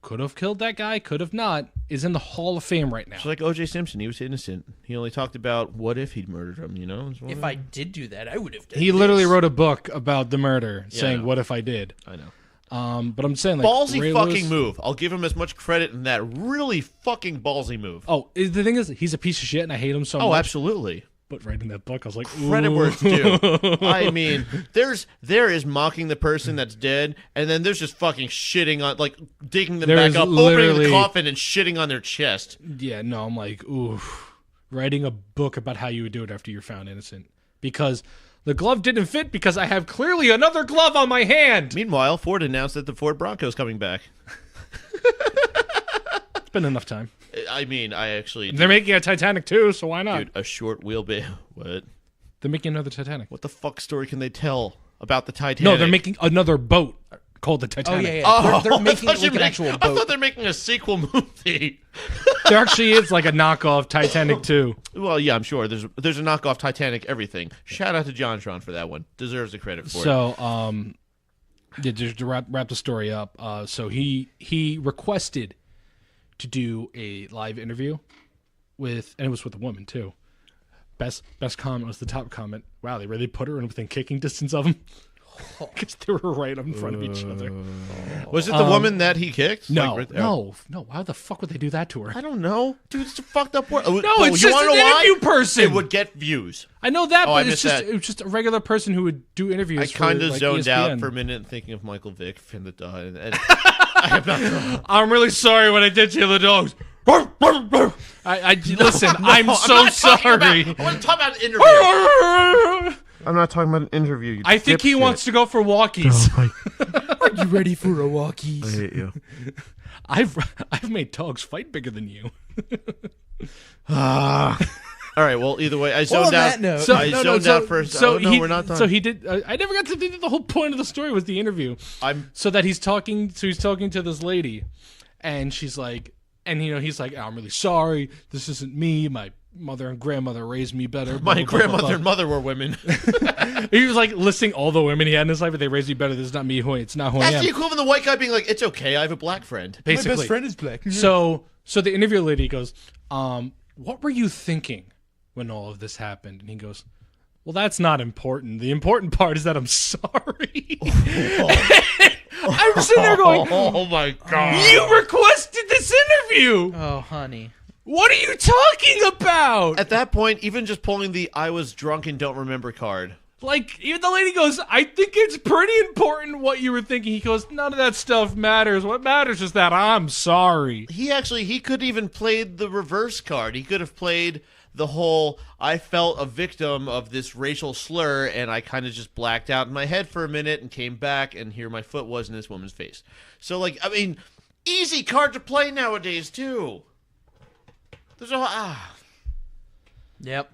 could have killed that guy, could have not, is in the Hall of Fame right now. It's like O.J. Simpson. He was innocent. He only talked about what if he'd murdered him, you know? If I did do that, I would have done He literally wrote a book about the murder, saying, what if I did? I know. But I'm saying, like, ballsy Ray fucking Lewis, move. I'll give him as much credit in that really fucking ballsy move. Oh, the thing is, he's a piece of shit, and I hate him so much. Oh, absolutely. But writing that book, I was like, credit where it's due. I mean, there is mocking the person that's dead, and then there's just fucking shitting on, like, digging them back up, opening the coffin, and shitting on their chest. Yeah, no, I'm like, ooh, writing a book about how you would do it after you're found innocent. Because the glove didn't fit because I have clearly another glove on my hand. Meanwhile, Ford announced that the Ford Bronco is coming back. It's been enough time. I mean, They're making a Titanic too, so why not? Dude, a short wheelbase. What? They're making another Titanic. What the fuck story can they tell about the Titanic? No, they're making another boat called the Titanic. Oh, yeah. Oh, they're making like an actual boat. I thought they're making a sequel movie. There actually is like a knockoff Titanic 2. Well, yeah, I'm sure. There's a knockoff Titanic everything. Shout out to JonTron for that one. Deserves the credit for it. So, just to wrap the story up, so he requested to do a live interview and it was with a woman too. Best comment was the top comment. Wow, they really put her in within kicking distance of him. Because they were right in front of each other. Was it the woman that he kicked? No, no. Why the fuck would they do that to her? I don't know. Dude, it's a fucked up word. No, it's just an interview person. It would get views. I know that, but it was just a regular person who would do interviews. I kind of zoned out for a minute thinking of Michael Vick from the dog. And I am not. I'm really sorry what I did to the dogs. Listen, I'm so sorry. I want to talk about an interview. I'm not talking about an interview. I think he wants to go for walkies. Are you ready for a walkies? I hate you. I've made dogs fight bigger than you. All right. Well, either way, I zoned out. I zoned out first. So we're not done. So he did. I never got to the whole point of the story was the interview. So that he's talking to this lady, and she's like, and he's like, I'm really sorry. This isn't me. mother and grandmother raised me better. My blah, blah, blah, grandmother blah, and mother were women. He was like listing all the women he had in his life, but they raised me better. This is not me. It's not who I That's am. the equivalent of the white guy being like, it's okay, I have a black friend. Basically. My best friend is black. So the interview lady goes, what were you thinking when all of this happened? And he goes, well, that's not important. The important part is that I'm sorry. I'm sitting there going, Oh my God. you requested this interview. Oh, honey. What are you talking about? At that point, even just pulling the I was drunk and don't remember card. Like, even the lady goes, I think it's pretty important what you were thinking. He goes, none of that stuff matters. What matters is that I'm sorry. He could even played the reverse card. He could have played the whole, I felt a victim of this racial slur and I kind of just blacked out in my head for a minute and came back and here my foot was in this woman's face. So, like, I mean, easy card to play nowadays, too. There's a Yep.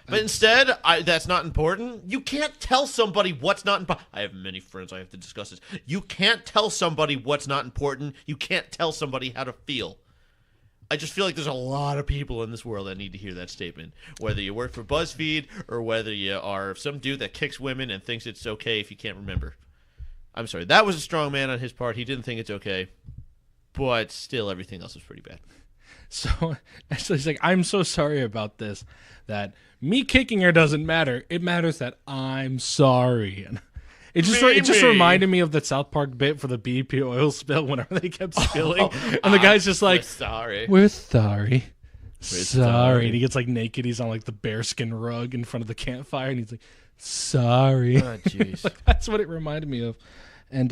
But instead, that's not important. You can't tell somebody what's not important. I have many friends I have to discuss this. You can't tell somebody what's not important. You can't tell somebody how to feel. I just feel like there's a lot of people in this world that need to hear that statement. Whether you work for BuzzFeed or whether you are some dude that kicks women and thinks it's okay if you can't remember. I'm sorry. That was a strong man on his part. He didn't think it's okay. But still, everything else was pretty bad. So actually, he's like, I'm so sorry about this. That me kicking her doesn't matter. It matters that I'm sorry. And it just reminded me of the South Park bit for the BP oil spill whenever they kept spilling. And the guy's just like, We're sorry. Sorry. sorry. And he gets like naked. He's on like the bearskin rug in front of the campfire. And he's like, sorry. Oh, jeez. Like, that's what it reminded me of. And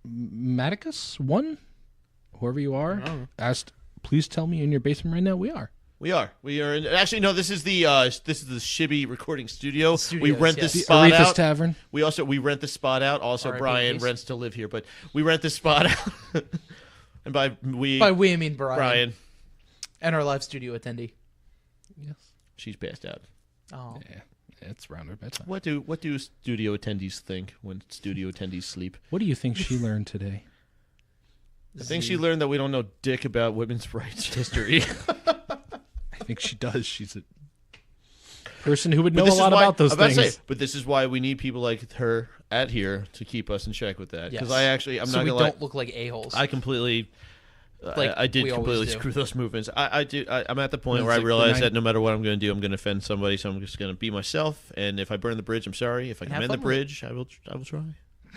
Maticus 1, whoever you are, asked, please tell me in your basement right now. We are. We are. Actually, no. This is the Shibby recording studio. Studios, we rent yes. this The spot Aretha's out. Tavern. We rent this spot out. Also, R.I.P. Brian Peace. rents to live here, but we rent this spot out. And by we, I mean Brian. and our live studio attendee. Yes. She's passed out. Oh, Yeah. It's around her bedtime. What do studio attendees think when studio attendees sleep? What do you think she learned today? I think she learned that we don't know dick about women's rights history. I think she does. She's a person who would know But a lot about those I'm about things. to say, but this is why we need people like her at here to keep us in check with that. Because yes. I'm so not we gonna lie. don't look like a-holes. I completely, Like I did we always completely do. screw those movements. I'm at the point It's where I like the realize nine- that no matter what I'm going to do, I'm going to offend somebody. So I'm just going to be myself. And if I burn the bridge, I'm sorry. If I And can have mend the fun with it. bridge, I will try. I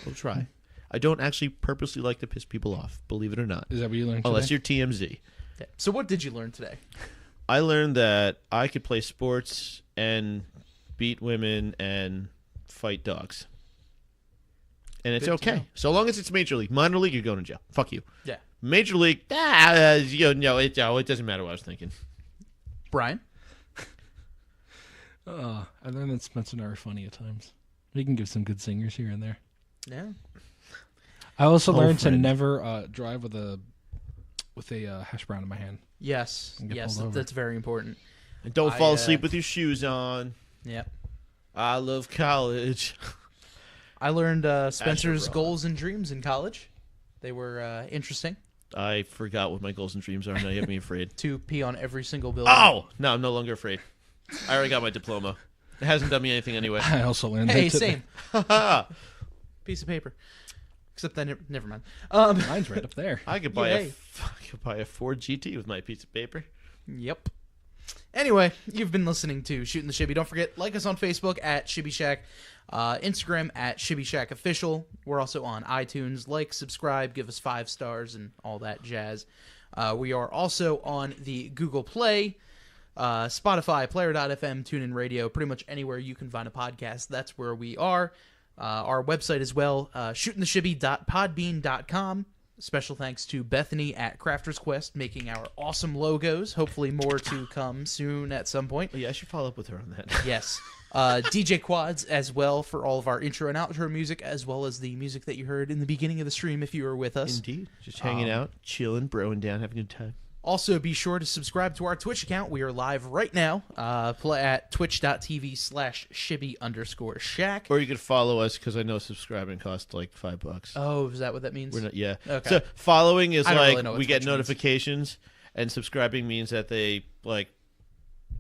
will try. I don't actually purposely like to piss people off, believe it or not. Is that what you learned Unless today? you're TMZ. Yeah. So what did you learn today? I learned that I could play sports and beat women and fight dogs. And it's Good to know. okay. So long as it's major league. Minor league, you're going to jail. Fuck you. Yeah. Major league, it doesn't matter what I was thinking. Brian? I learned that Spencer and I are funny at times. We can give some good singers here and there. Yeah. I also learned to friend. never drive with a hash brown in my hand. Yes. And get Yes, pulled over. that's very important. And don't I, fall asleep with your shoes on. Yep. I love college. I learned Spencer's Asher, bro. goals and dreams in college. They were interesting. I forgot what my goals and dreams are. Now you have me afraid. To pee on every single building. Oh! No, I'm no longer afraid. I already got my diploma. It hasn't done me anything anyway. I also learned Hey, that today. same. Piece of paper. Except that, never mind. Mine's right up there. I could buy Yay. I could buy a Ford GT with my piece of paper. Yep. Anyway, you've been listening to Shootin' the Shibby. Don't forget, like us on Facebook at Shibby Shack, Instagram at Shibby Shack Official. We're also on iTunes. Like, subscribe, give us 5 stars, and all that jazz. We are also on the Google Play, Spotify, Player.fm, TuneIn Radio, pretty much anywhere you can find a podcast. That's where we are. Our website as well, shootintheshibby.podbean.com. Special thanks to Bethany at Crafter's Quest making our awesome logos. Hopefully more to come soon at some point. Oh, yeah, I should follow up with her on that. Yes. DJ Quads as well for all of our intro and outro music, as well as the music that you heard in the beginning of the stream if you were with us. Indeed. Just hanging out, chilling, broing down, having a good time. Also, be sure to subscribe to our Twitch account. We are live right now at twitch.tv/shibby_shack. Or you could follow us because I know subscribing costs like $5. Oh, is that what that means? We're not, yeah. Okay. So following is I don't like really know what we get Twitch means. notifications, and subscribing means that they like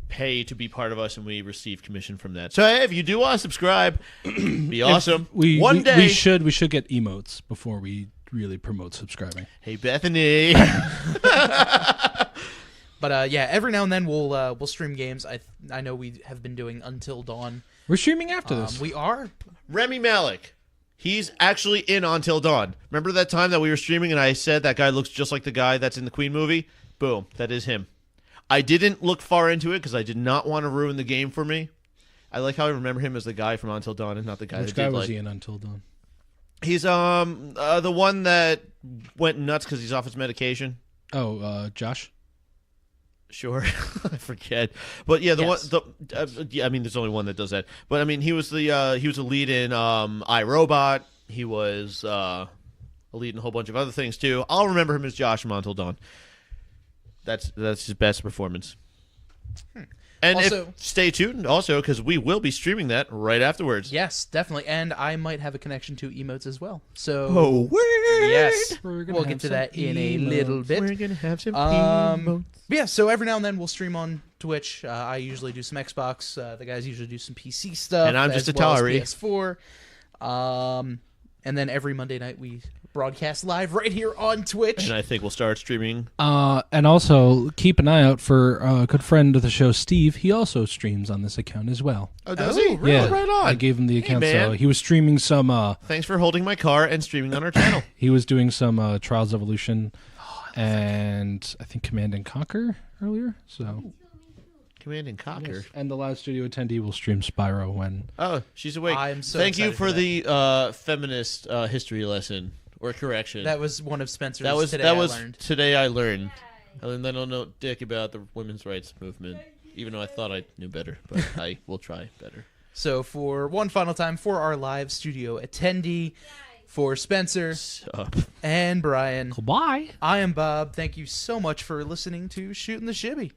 pay to be part of us, and we receive commission from that. So hey, if you do want to subscribe, be awesome. One day we should get emotes before we really promote subscribing. Hey Bethany. But yeah, every now and then we'll stream games. I know we have been doing Until Dawn. We're streaming after this. We are. Remy Malek. He's actually in Until Dawn. Remember that time that we were streaming and I said that guy looks just like the guy that's in the Queen movie? Boom, that is him. I didn't look far into it because I did not want to ruin the game for me. I like how I remember him as the guy from Until Dawn and not the guy Which that guy did was he in Until Dawn? He's the one that went nuts because he's off his medication. Oh, Josh. Sure, I forget, but yeah, Yes. I mean, there's only one that does that. But I mean, he was the lead in iRobot. He was a lead in a whole bunch of other things too. I'll remember him as Josh from Until Dawn. That's his best performance. And Also- stay tuned also because we will be streaming that right afterwards. Yes, definitely. And I might have a connection to emotes as well. So Oh, word! yes, We're gonna we'll have get to some that in a emotes. little bit. We're gonna have some emotes. But yeah, so every now and then we'll stream on Twitch. I usually do some Xbox. The guys usually do some PC stuff. And I'm just as a well as Atari. PS4. And then every Monday night we broadcast live right here on Twitch. And I think we'll start streaming. And also keep an eye out for a good friend of the show, Steve. He also streams on this account as well. Oh, does Oh, he? really? Yeah, Right on. I gave him the account, man. so he was streaming some. Thanks for holding my car and streaming on our channel. He was doing some Trials Evolution, and I think Command and Conquer earlier. So, Command and Conquer. and the live studio attendee will stream Spyro when. Oh, she's awake. I'm so Thank you excited for for the feminist history lesson or correction. That was one of Spencer's that was today I learned. today I learned. I don't know dick about the women's rights movement, even though I thought I knew better, but I will try better. So for one final time, for our live studio attendee, for Spencer Sup. and Brian, Bye. I am Bob. Thank you so much for listening to Shootin' the Shibby.